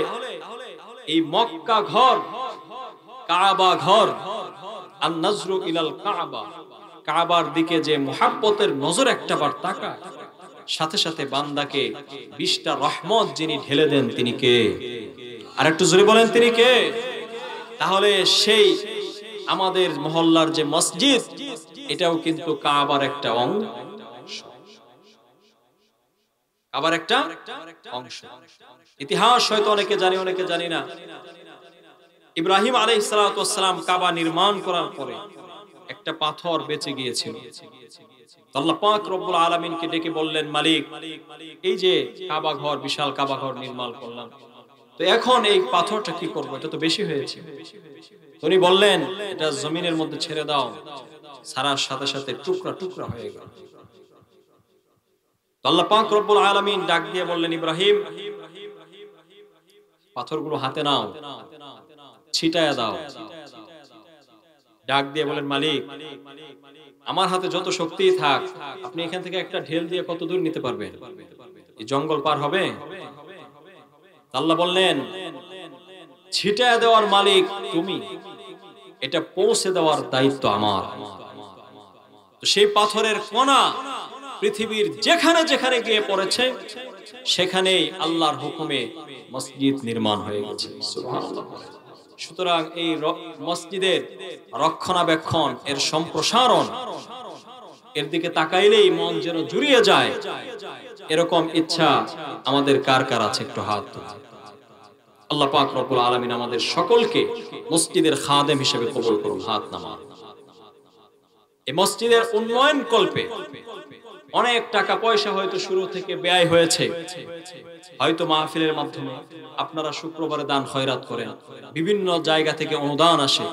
এই মক্কা ঘর, কাবা ঘর, আন নাজরু ইলাল কাবা, কাবার দিকে যে মুহাব্বতের নজর একটাবার তাকায়, সাথে সাথে বান্দাকে 20টা রহমত যিনি ঢেলে দেন তিনি কে? আর একটু জোরে বলেন তিনি কে? তাহলে সেই আমাদের মহল্লার যে মসজিদ, এটাও কিন্তু কাবার একটা অংশ, কাবার একটা অংশ। ইতিহাস হয়তো অনেকে জানি অনেকে জানি না। ইব্রাহিম আলাইহিস সালাতু ওয়াস সালাম কাবা নির্মাণ করার পরে একটা পাথর বেঁচে গিয়েছিল। আল্লাহ পাক রব্বুল আলামিনকে ডেকে বললেন, মালিক, এই যে কাবা ঘর, বিশাল কাবা ঘর নির্মাণ করলাম, তো এখন এই পাথরটা কি করব, এটা তো বেশি হয়েছে। উনি বললেন এটা জমিনের মধ্যে ছেড়ে দাও, সারার সাথে সাথে টুকরা টুকরা হয়ে গেল। আল্লাহ পাক রব্বুল আলামিন ডাক দিয়ে বললেন, ইব্রাহিম পাথরগুলো হাতে নাও, ছিটায়া দাও। ডাক দিয়ে বলেন, মালিক আমার হাতে যত শক্তি থাক, আপনি এখান থেকে একটা ঢেল দিয়ে কত দূর নিতে পারবেন? এই জঙ্গল পার হবে? আল্লাহ বললেন, ছিটায়া দেওয়ার মালিক তুমি, এটা পৌঁছে দেওয়ার দায়িত্ব আমার। তো সেই পাথরের কণা পৃথিবীর যেখানে যেখানে গিয়ে পড়েছে, সেখানেই আল্লাহর হুকুমে মসজিদ নির্মাণ হয়ে গেছে। সুবহানাল্লাহ। সুতরাং এই মসজিদের রক্ষণাবেক্ষণ, এর সম্প্রসারণ, এর দিকে তাকাইলেই মন যেন জুড়িয়ে যায়, এরকম ইচ্ছা আমাদের কার কার আছে? একটু হাত তুলুন। আল্লাহ পাক রব্বুল আলামিন আমাদের সকলকে মসজিদের খাদেম হিসেবে কবুল করুন। হাত নামান। এই মসজিদের উন্নয়ন কল্পে অনেক টাকা পয়সা হয়তো শুরু থেকে ব্যয় হয়েছে, হয়তো মাহফিলের মাধ্যমে আপনারা শুক্রবারে দান খয়রাত করেন, বিভিন্ন জায়গা থেকে অনুদান আসে,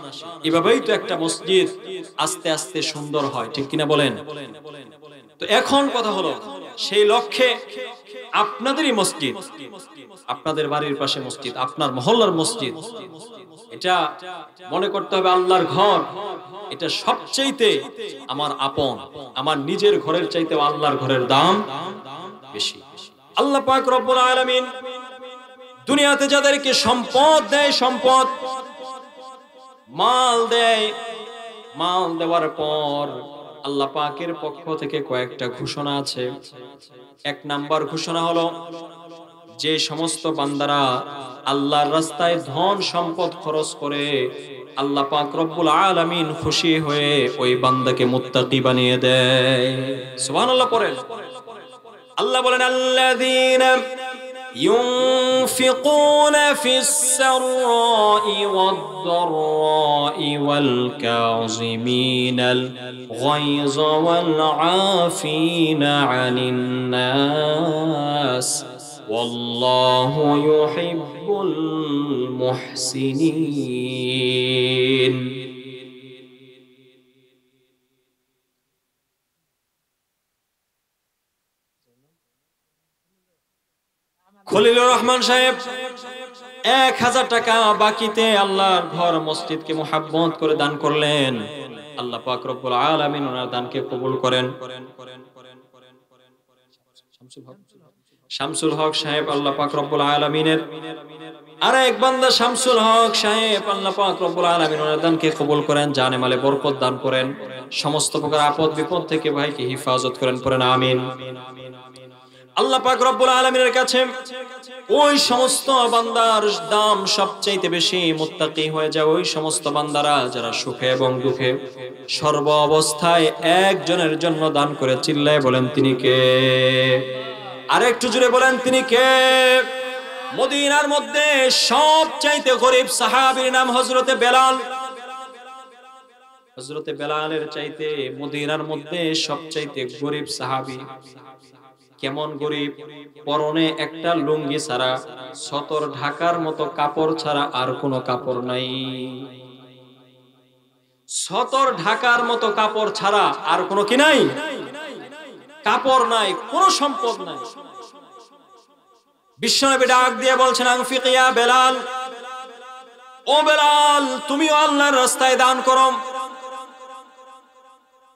এভাবেই তো একটা মসজিদ আস্তে আস্তে সুন্দর হয়, ঠিক কিনা বলেন? তো এখন কথা হলো, সেই লক্ষ্যে আপনাদেরই মসজিদ, আপনাদের বাড়ির পাশে মসজিদ, আপনার মহল্লার মসজিদ, এটা মনে করতে হবে আল্লাহর ঘর। এটা সবচাইতে আমার আপন, আমার নিজের ঘরের চাইতে আল্লাহর ঘরের দাম বেশি। আল্লাহ পাক রব্বুল আলামিন দুনিয়াতে যাদেরকে সম্পদ দেয়, সম্পদ মাল দেয়, মাল দেওয়ার পর আল্লাহ পাকের পক্ষ থেকে কয়েকটা ঘোষণা আছে। এক নাম্বার ঘোষণা হলো, যে সমস্ত বান্দারা আল্লাহর রাস্তায় ধন সম্পদ খরচ করে, আল্লাহ পাক রব্বুল আলামিন খুশি হয়ে ওই বান্দাকে মুত্তাকি বানিয়ে দেয়। সুবহানাল্লাহ পড়েন। আল্লাহ বলেন, আল্লাযীনা ইউনফিকুনা ফিস সাররাই ওয়াদ-দাররাই ওয়াল কাযিমিনাল গায়যা ওয়াল আফিনা আনিন নাস ওয়াল্লাহু ইউহিব্বুল মুহসিনিন। খলিলুর রহমান সাহেব 1000 টাকা বাকিতে আল্লাহর ঘর মসজিদকে মুহাব্বত করে দান করলেন। আল্লাহ পাক রব্বুল আলামিন ওনার দানকে কবুল করেন। শামসুল হক সাহেব, আল্লাহ পাক রব্বুল আলামিনের আরেক বান্দা শামসুল হক সাহেব, আল্লাহ পাক রব্বুল আলামিন ওনার দানকে কবুল করেন, জানে মালে বরকত দান করেন, সমস্ত প্রকার আপদ বিপদ থেকে ভাইকে হেফাজত করেন, পড়েন আমিন। আল্লাহ পাক রব্বুল আলামিনের কাছে ওই সমস্ত বান্দার দাম সবচাইতে বেশি, মুত্তাকি হয়ে যায় ওই সমস্ত বান্দারা যারা সুখে এবং দুঃখে সর্ব অবস্থায় একজনের জন্য দান করে। চিল্লায় বলেন তিনি কে? আরেকটু জোরে বলেন তিনি কে? মদিনার মধ্যে সবচাইতে গরীব সাহাবীর নাম হযরতে বেলাল। হযরতে বেলালের চাইতে মদিনার মধ্যে সবচাইতে গরীব সাহাবী। কেমন গরীব? পরনে একটা লুঙ্গি ছাড়া, সতর ঢাকার মতো কাপড় ছাড়া আর কোনো কাপড় নাই। সতর ঢাকার মতো কাপড় ছাড়া আর কোনো কি নাই? কাপড় নাই, কোনো সম্পদ নাই। বিশ্বনবী ডাক দিয়ে বলছেন, আনফিক ইয়া বেলাল, ও বেলাল তুমিও আল্লাহর রাস্তায় দান করো।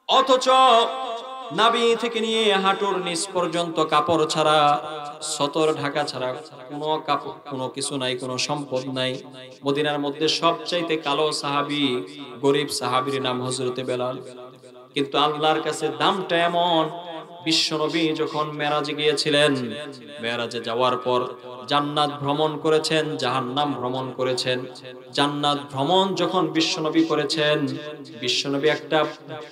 অথচ নাভি থেকে নিয়ে হাঁটুর নিচ পর্যন্ত কাপড় ছাড়া, সতর ঢাকা ছাড়া কোনো কাপড়, কোনো কিছু নাই, কোনো সম্পদ নাই। মদিনার মধ্যে সবচাইতে কালো সাহাবী, গরীব সাহাবীর নাম হযরতে বেলাল। কিন্তু আল্লাহর কাছে দামটা এমন, বিশ্বনবী যখন মেরাজে গিয়েছিলেন, মেরাজে যাওয়ার পর জান্নাত ভ্রমণ করেছেন, জাহান্নাম ভ্রমণ করেছেন। জান্নাত ভ্রমণ যখন বিশ্বনবী করেছেন, বিশ্বনবী একটা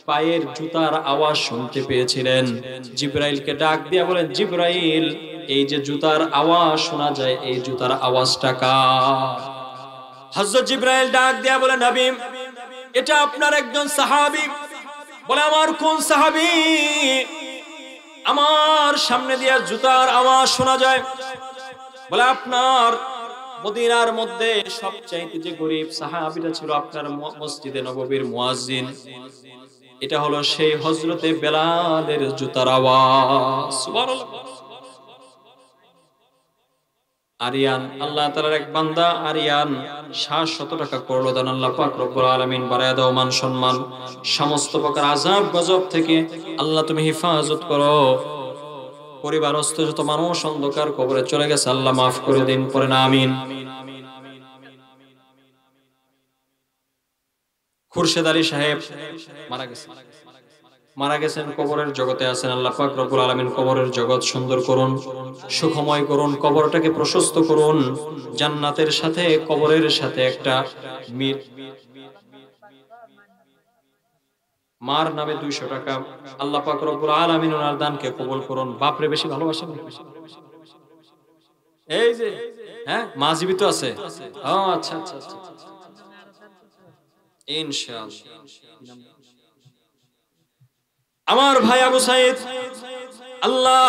পায়ের জুতার আওয়াজ শুনতে পেয়েছিলেন। জিবরাইলকে ডাক দিয়ে বলেন, জিবরাইল এই যে জুতার আওয়াজ শোনা যায়, এই জুতার আওয়াজটা কার? হযরত জিবরাইল ডাক দিয়ে বলেন, নবী এটা আপনার একজন সাহাবী। বলে, আমার কোন সাহাবী? আমার সামনে দিয়ে জুতার আওয়াজ শোনা যায়। বলে, আপনার মদিনার মধ্যে সবচাইতে যে গরীব সাহাবীরা ছিল আপনার মসজিদে নববীর মুয়াজ্জিন, এটা হলো সেই হযরতে বেলালের জুতার আওয়াজ। সুবহানাল্লাহ। আরিয়ান আল্লাহ তাআলার এক বান্দা আরিয়ান 700 টাকা করলো দান। আল্লাহ পাক রব্বুল আলামিন বাড়ায় দাও মান সম্মান, সমস্ত প্রকার আযাব গজব থেকে আল্লাহ তুমি হেফাজত করো। পরিবারস্থ যত মানুষ অন্ধকার কবরে চলে গেছে আল্লাহ মাফ করে দিন, পড়েন আমিন। খুরশেদ আলী সাহেব মারা গেছেন, কবরের জগতে আছেন। আল্লাহ পাক রব্বুল আলামিন কবরের জগৎ সুন্দর করুন, সুখময় করুন, কবরটাকে প্রশস্ত করুন, জান্নাতের সাথে কবরের সাথে একটা মিল। মার নামে 200 টাকা আল্লাহ পাক রব্বুল আলামিন ওনার দানকে কবুল করুন। বাপরে বেশি ভালোবাসেন? এই যে হ্যাঁ, মা জীবিত আছে? ও আচ্ছা আচ্ছা আচ্ছা, ইনশাআল্লাহ। আমার ভাই আবু সাইদ, আল্লাহ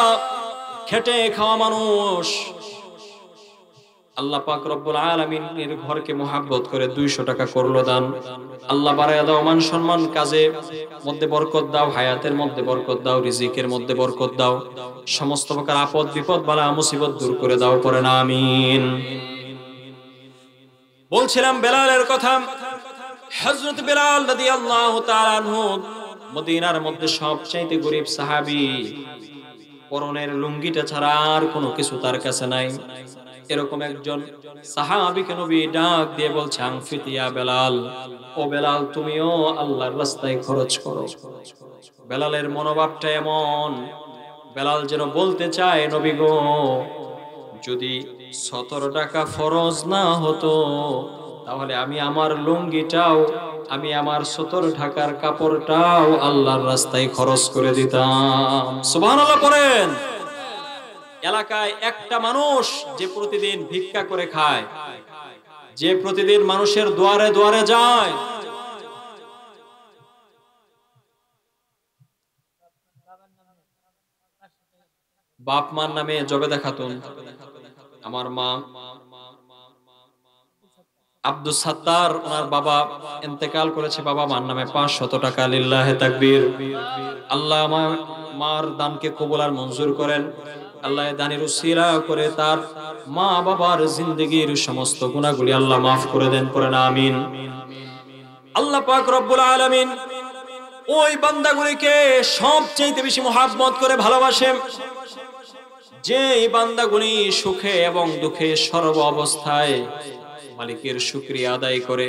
খেটে খাওয়া মানুষ, আল্লাহ পাক রব্বুল আলামিনের ঘরকে মুহাব্বত করে 200 টাকা করলো দান। আল্লাহ বাড়ায়া দাও মান সম্মান, কাজে মধ্যে বরকত দাও, হায়াতের মধ্যে বরকত দাও, রিজিকের মধ্যে বরকত দাও, সমস্ত প্রকার আপদ বিপদ বালা মুসিবত দূর করে দাও, পড়েন আমিন। বলছিলাম বেলালের কথা। হযরত বেলাল রাদিয়াল্লাহু তাআলা আনহু মদিনার মধ্যে সবচাইতে গরীব সাহাবী, পরনের লুঙ্গিটা ছাড়া আর কোনো কিছু তার কাছে নাই। এরকম একজন সাহাবীকে নবী ডাক দিয়ে বলছে, আনফিতিয়া বেলাল, ও বেলাল তুমিও আল্লাহর রাস্তায় খরচ করো। বেলালের মনোভাবটা এমন, বেলাল যেন বলতে চায়, নবী গো, যদি 17 টাকা ফরজ না হতো তাহলে আমি আমার লুঙ্গিটাও, আমি আমার 17 টাকার কাপড়টাও আল্লাহর রাস্তায় খরচ করে দিতাম। সুবহানাল্লাহ পড়েন। এলাকায় একটা মানুষ যে প্রতিদিন ভিক্ষা করে খায়, যে প্রতিদিন মানুষের দুয়ারে দুয়ারে যায়, বাপ মার নামে জবেদা খাতুন, আমার মা আব্দুস সাত্তার, ওনার বাবা ইন্তেকাল করেছে, বাবা মার নামে 500 টাকা, লিল্লাহে তাকবীর। আল্লাহ আমার মার দানকে কবুল আর মঞ্জুর করেন। আল্লাহ দানের উসিলা করে তার মা বাবার জিন্দেগীর সমস্ত গুনাহগুলি আল্লাহ মাফ করে দেন, পড়েন আমিন। আল্লাহ পাক রব্বুল আলামিন ওই বান্দাগুলিকে সবচেয়ে বেশি মুহাব্বত করে ভালোবাসেন, যে বান্দাগুলি সুখে এবং দুঃখে সর্ব অবস্থায় মালিকের শুকরিয়া আদায় করে,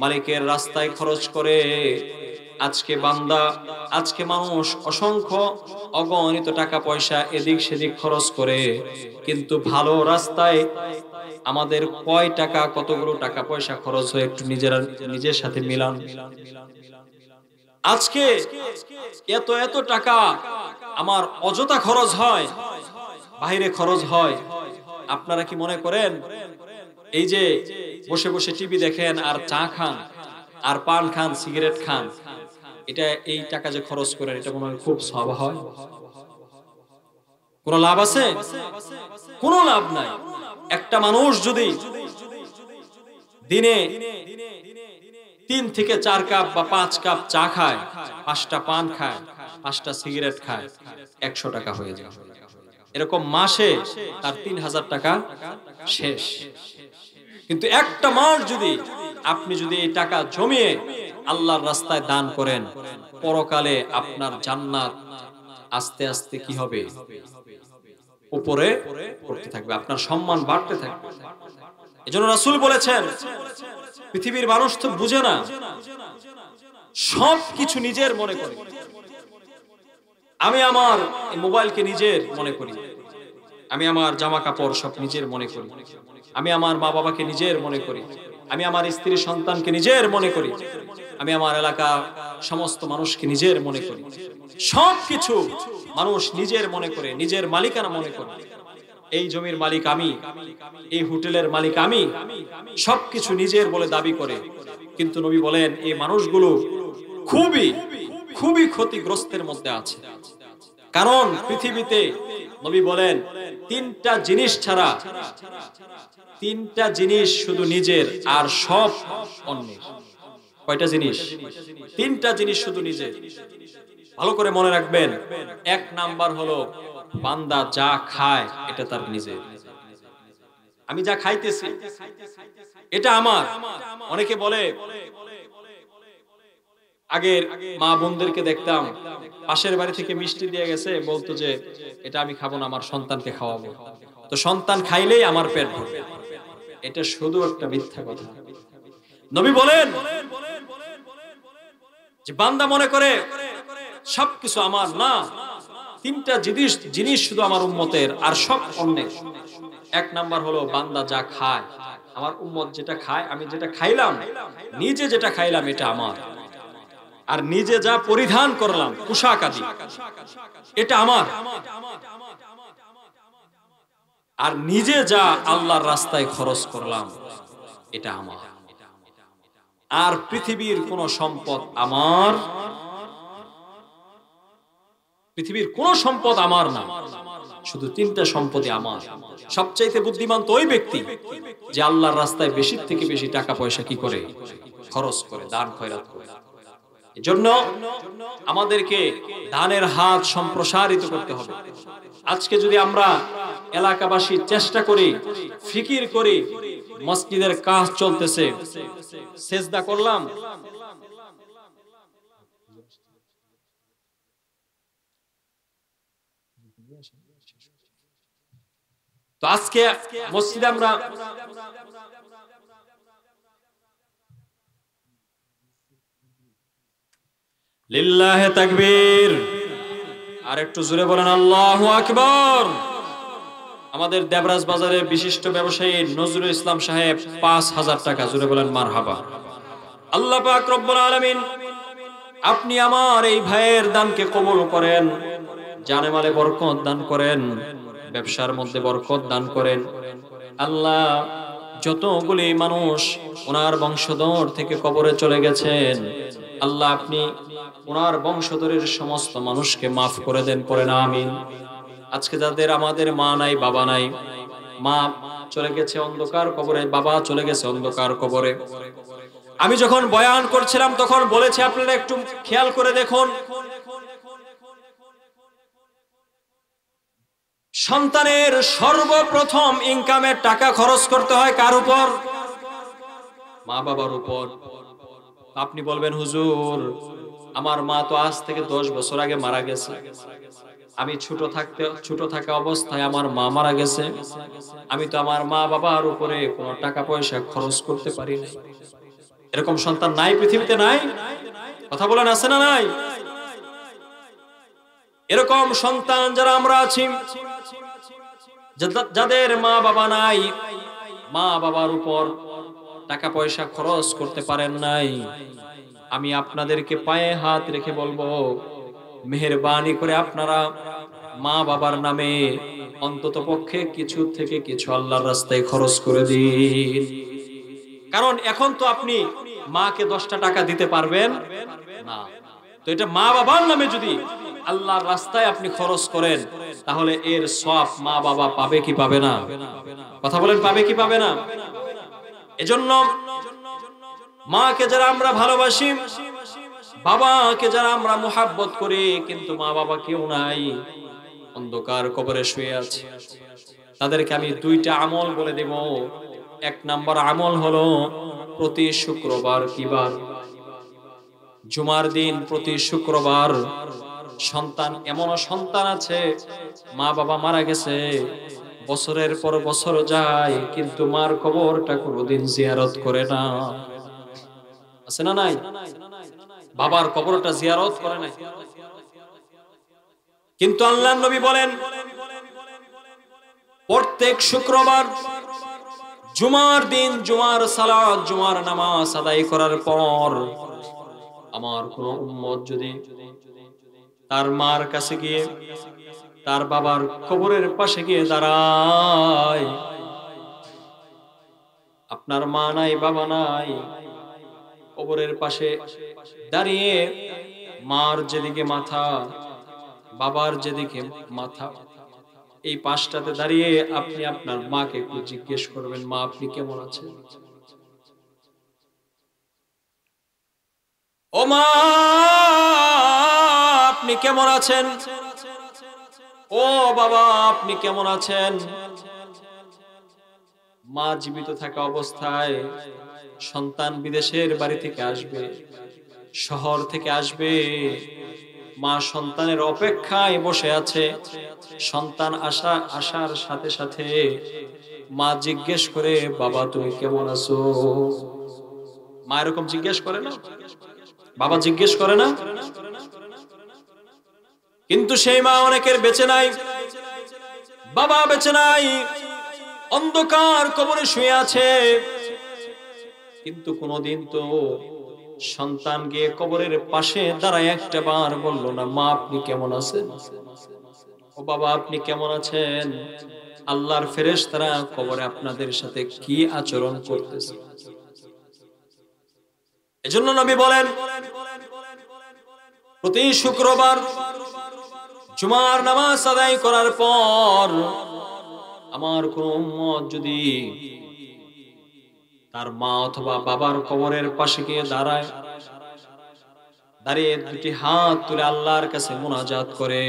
মালিকের রাস্তায় খরচ করে। আজকে বান্দা, আজকে মানুষ অসংখ্য অগণিত টাকা পয়সা এদিক সেদিক খরচ করে, কিন্তু ভালো রাস্তায় আমাদের কয় টাকা, কতগুলো টাকা পয়সা খরচ হয় একটু নিজের সাথে মিলান। আজকে এত এত টাকা আমার অযথা খরচ হয়, বাইরে খরচ হয়। আপনারা কি মনে করেন এই যে বসে বসে টিভি দেখেন আর চা খান আর পান খান, সিগারেট খান, এটা এই টাকা যে খরচ করেন এটা মনে হয় খুব সওয়াব হয়? কোনো লাভ আছে? কোনো লাভ নাই। একটা মানুষ যদি দিনে 3 থেকে 4 কাপ বা 5 কাপ চা খায়, 5টা পান খায়, 5টা সিগারেট খায়, 100 টাকা হয়ে যায়। এরকম মাসে তার 3000 টাকা শেষ। কিন্তু একটা মাস যদি আপনি যদি এই টাকা জমিয়ে আল্লাহর রাস্তায় দান করেন, পরকালে আপনার জান্নাত আস্তে আস্তে কি হবে? উপরে উঠতে থাকবে, আপনার সম্মান বাড়তে থাকবে। এজন্য রাসূল বলেছেন, পৃথিবীর মানুষ তো বুঝে না, সবকিছু নিজের মনে করে। আমি আমার মোবাইলকে নিজের মনে করি, আমি আমার জামা কাপড় সব নিজের মনে করি, আমি আমার মা বাবাকে নিজের মনে করি, আমি আমার স্ত্রী সন্তানকে নিজের মনে করি, আমি আমার এলাকা সমস্ত মানুষকে নিজের মনে করি। সবকিছু মানুষ নিজের মনে করে, নিজের মালিকানা মনে করে। এই জমির মালিক আমি, এই হোটেলের মালিক আমি, সবকিছু নিজের বলে দাবি করে। কিন্তু নবী বলেন এই মানুষগুলো খুবই খুবই ক্ষতিগ্রস্তের মধ্যে আছে। কারণ পৃথিবীতে নবী বলেন তিনটা জিনিস ছাড়া, তিনটা জিনিস শুধু নিজের আর সব অন্যের। কয়টা জিনিস? তিনটা জিনিস শুধু নিজের। ভালো করে মনে রাখবেন। এক নাম্বার হলো বান্দা যা খায় এটা তার নিজের। আমি যা খাইতেছি এটা আমার। অনেকে বলে, আগের মা বোনদেরকে দেখতাম পাশের বাড়ি থেকে মিষ্টি দিয়ে গেছে, বলতো যে এটা আমি খাবো না, আমার সন্তানকে খাওয়াবো, তো সন্তান খাইলেই আমার পেট ভরবে। এটা শুধু একটা মিথ্যা কথা। নবী বলেন যে বান্দা মনে করে সবকিছু আমার, না, তিনটা জিনিস শুধু আমার উম্মতের আর সব অন্যের। এক নাম্বার হলো বান্দা যা খায়, আমার উম্মত যেটা খায়, আমি যেটা খাইলাম, নিজে যেটা খাইলাম এটা আমার। আর নিজে যা পরিধান করলাম পোশাক আদি এটা আমার। আর নিজে যা আল্লাহর রাস্তায় খরচ করলাম এটা আমার। আর পৃথিবীর কোন সম্পদ আমার, পৃথিবীর কোন সম্পদ আমার না, শুধু তিনটা সম্পদই আমার। সবচাইতে বুদ্ধিমান তো ওই ব্যক্তি যে আল্লাহর রাস্তায় বেশি থেকে বেশি টাকা পয়সা কি করে খরচ করে, দান খয়রাত করে। এজন্য আমাদেরকে দানের হাত সম্প্রসারিত করতে হবে। আজকে যদি আমরা এলাকাবাসী চেষ্টা করি, ফিকির করি, মসজিদের কাজ চলতেছে, সেজদা করলাম, তো আজকে মসজিদে আমরা লিল্লাহে তাকবীর, আর একটু জোরে বলেন আল্লাহু আকবার। আমাদের দেবরাজ বাজারের বিশিষ্ট ব্যবসায়ী নজরুল ইসলাম সাহেব ৫,০০০ টাকা, জোরে বলেন মারহাবা। আল্লাহ পাক রব্বুল আলামিন আপনি আমার এই ভাইয়ের দানকে কবুল করেন, জানে মালে বরকত দান করেন, ব্যবসার মধ্যে বরকত দান করেন। আল্লাহ যতগুলি মানুষ ওনার বংশধর থেকে কবরে চলে গেছেন, আল্লাহ আপনি ওনার বংশধরের সমস্ত মানুষকে মাফ করে দেন, পড়েন আমিন। আজকে যাদের আমাদের মা নাই, বাবা নাই, মা চলে গেছে অন্ধকার কবরে, বাবা চলে গেছে অন্ধকার কবরে। আমি যখন বয়ান করছিলাম তখন বলেছি আপনারা একটু খেয়াল করে দেখুন, সন্তানের সর্বপ্রথম ইনকামের টাকা খরচ করতে হয় কার উপর? মা বাবার উপর। আপনি বলবেন হুজুর আমার মা তো আজ থেকে 10 বছর আগে মারা গেছে, আমি ছোট থাকা অবস্থায় আমার মা মারা গেছে, আমি তো আমার মা বাবার উপরে কোনো টাকা পয়সা খরচ করতে পারি না। এরকম সন্তান নাই পৃথিবীতে? নাই? কথা বলেন আছে না নাই? এরকম সন্তান যারা আমরা আছি, যাদের মা বাবা নাই, মা বাবার উপর টাকা পয়সা খরচ করতে পারেন নাই, আমি আপনাদেরকে পায়ে হাত রেখে বলবো মেহেরবানি করে আপনারা মা বাবার নামে অন্তত পক্ষে কিছু থেকে কিছু আল্লাহর রাস্তায় খরচ করে দিন। কারণ এখন তো আপনি মাকে 10টা টাকা দিতে পারবেন না, তো এটা মা বাবার নামে যদি আল্লাহর রাস্তায় আপনি খরচ করেন, তাহলে এর সওয়াব মা বাবা পাবে কি পাবে না? কথা বলেন, পাবে কি পাবে না? এজন্য মাকে যারা আমরা ভালোবাসি, বাবাকে যারা আমরা মুহাব্বত করি, কিন্তু মা বাবা কেউ নাই, অন্ধকার কবরে শুয়ে আছে, তাদেরকে আমি 2টা আমল বলে দেব। 1 নাম্বার আমল হলো প্রতি শুক্রবার, কি বার? জুমার দিন, প্রতি শুক্রবার সন্তান, এমন সন্তান আছে মা বাবা মারা গেছে, বছরের পর বছর যায় কিন্তু মার কবরটা কোনোদিন জিয়ারত করে না। আছে না নাই? বাবার কবরটা জিয়ারত করে নাই। কিন্তু আল্লাহর নবী বলেন প্রত্যেক শুক্রবার জুমার দিন জুমার সালাত, জুমার নামাজ আদায় করার পর আমার কোন উম্মত যদি তার মার কাছে গিয়ে তার বাবার কবরের পাশে গিয়ে দাঁড়ায়, আপনার মা নাই, বাবা নাই, কবরের পাশে দাঁড়িয়ে মার যেদিকে মাথা, বাবার যেদিকে মাথা, এই পাঁচটাতে দাঁড়িয়ে আপনি আপনার মাকে একটু জিজ্ঞেস করবেন, মা আপনি কেমন আছেন? ও মা আপনি কেমন আছেন? ও বাবা আপনি কেমন আছেন? মা জীবিত থাকা অবস্থায় সন্তান বিদেশের বাড়ি থেকে আসবে, শহর থেকে আসবে, মা সন্তানের অপেক্ষায় বসে আছে। সন্তান আসার সাথে সাথে মা জিজ্ঞেস করে, বাবা তুমি কেমন আছো? মা এরকম জিজ্ঞেস করে না? বাবা জিজ্ঞেস করে না? কিন্তু সেই মা অনেকের বেঁচে নাই, বাবা বেঁচে নাই, অন্ধকার কবরে শুয়ে আছে। কিন্তু কোনদিন তো সন্তান গিয়ে কবরের পাশে দাঁড়ায় একটা বার বলল না, মা আপনি কেমন আছেন? ও বাবা আপনি কেমন আছেন? আল্লাহর ফেরেশতারা কবরে আপনাদের সাথে কি আচরণ করতেছে। এজন্য নবী বলেন, প্রতি শুক্রবার জুমার নামাজ আদায় করার পর আমার কোন উম্মত যদি তার মা অথবা বাবার কবরের পাশে গিয়ে দাঁড়িয়ে দুটি হাত তুলে আল্লাহর কাছে মুনাজাত করে,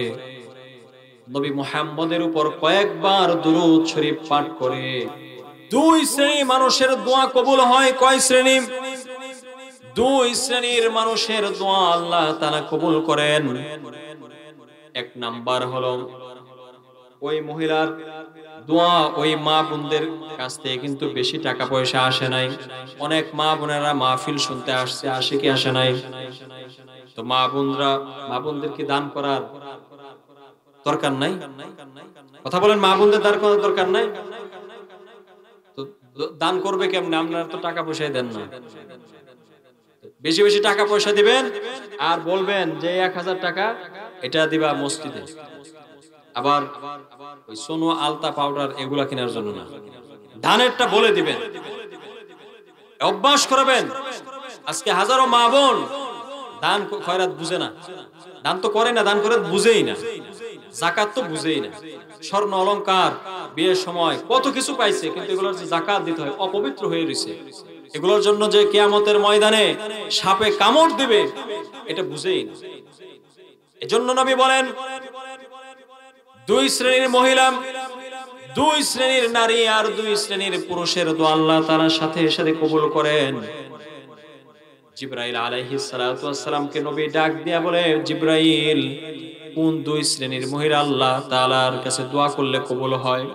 নবী মুহাম্মদের উপর কয়েকবার দুরূদ শরীফ পাঠ করে, দুই শ্রেণী মানুষের দোয়া কবুল হয়। কয় শ্রেণী? দুই শ্রেণীর মানুষের দোয়া আল্লাহ তাআলা কবুল করেন। এক নাম্বার হলো ওই মহিলার দোয়া, ওই মা বোনদের কাছ থেকে কিন্তু বেশি টাকা পয়সা আসে নাই। অনেক মা বোনেরা মাহফিল শুনতে আসে কি আসে নাই? তো মা বোনদের কি দান করার দরকার নাই? কথা বলেন, মা বোনদের দান করার দরকার নাই? তো দান করবে কেমনে? আপনারা তো টাকা পয়সাই দেন না। বেশি বেশি টাকা পয়সা দিবেন আর বলবেন যে 1000 টাকা এটা দিবা মসজিদে, আবার ওই সোনো আলতা পাউডার এগুলা কেনার জন্য না। দানেরটা বলে দিবেন, অভ্যাস করবেন। আজকে হাজারো মা বোন দান খয়রাত বুঝে না, দান তো করে না, দান খয়রাত বুঝেই না, যাকাত তো বুঝেই না। স্বর্ণ অলংকার বিয়ের সময় কত কিছু পাইছে, কিন্তু এগুলোর যে যাকাত দিতে হয় অপবিত্র হয়ে রয়েছে। এগুলোর জন্য যে কিয়ামতের ময়দানে সাপে কামড় দিবে এটা বুঝেই না। এজন্য নবী বলেন, দুই শ্রেণীর মহিলা, দুই শ্রেণীর নারী আর দুই শ্রেণীর পুরুষের দোয়া আল্লাহ তাআলা সাথে সাথে কবুল করেন। জিবরাইল আলাইহিস সালাতু ওয়াস সালামকে নবী ডাক দিয়া বলে, জিবরাইল কোন দুই শ্রেণীর মহিলা আল্লাহ তাআলার কাছে দোয়া করলে কবুল হয়?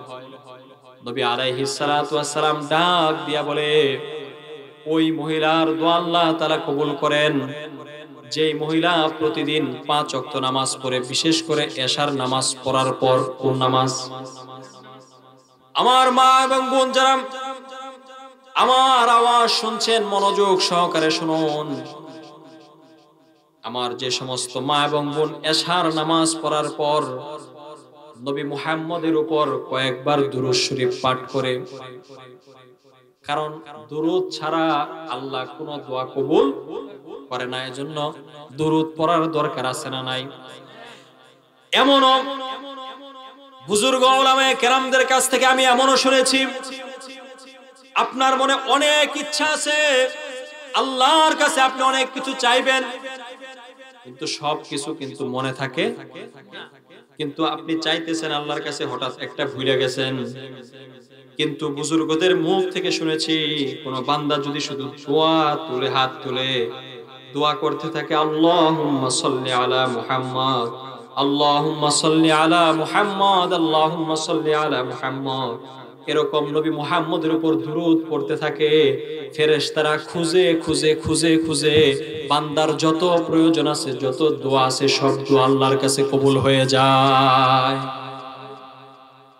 নবী আলাইহিস সালাতু ওয়াস সালাম ডাক দিয়া বলে, ওই মহিলার দোয়া আল্লাহ তাআলা কবুল করেন যেই মহিলা প্রতিদিন 5 ওয়াক্ত নামাজ পড়ে, বিশেষ করে এশার নামাজ পড়ার পর। কোন নামাজ? আমার মা এবং বোন যারা আমার আওয়াজ শুনছেন মনোযোগ সহকারে শুনুন। আমার যে সমস্ত মা এবং বোন এশার নামাজ পড়ার পর নবী মুহাম্মদের উপর কয়েকবার দুরূদ শরীফ পাঠ করে, কারণ দুরূদ ছাড়া আল্লাহ কোনো দোয়া কবুল করে না। এজন্য দুরূদ পড়ার দরকার আছে না নাই? এমনও বুজুর্গ উলামায়ে কেরামদের কাছ থেকে আমি এমনও শুনেছি, আপনার মনে অনেক ইচ্ছা আছে, আল্লাহর কাছে আপনি অনেক কিছু চাইবেন, কিন্তু সব কিছু কিন্তু মনে থাকে, কিন্তু আপনি চাইতেছেন আল্লাহর কাছে, হঠাৎ একটা ভুলে গেছেন। কিন্তু বুজুর্গদের মুখ থেকে শুনেছি, কোন বান্দা যদি শুধু দোয়া তুলে, হাত তুলে দোয়া করতে থাকে, আল্লাহুম্মা সাল্লি আলা মুহাম্মদ, আল্লাহুম্মা সাল্লি আলা মুহাম্মদ, আল্লাহুম্মা সাল্লি আলা মুহাম্মদ, এরকম নবী মুহাম্মদের উপর দুরূদ পড়তে থাকে, ফেরেশতারা খুঁজে খুঁজে খুঁজে খুঁজে বান্দার যত প্রয়োজন আছে, যত দোয়া আছে, সব দোয়া আল্লাহর কাছে কবুল হয়ে যায়।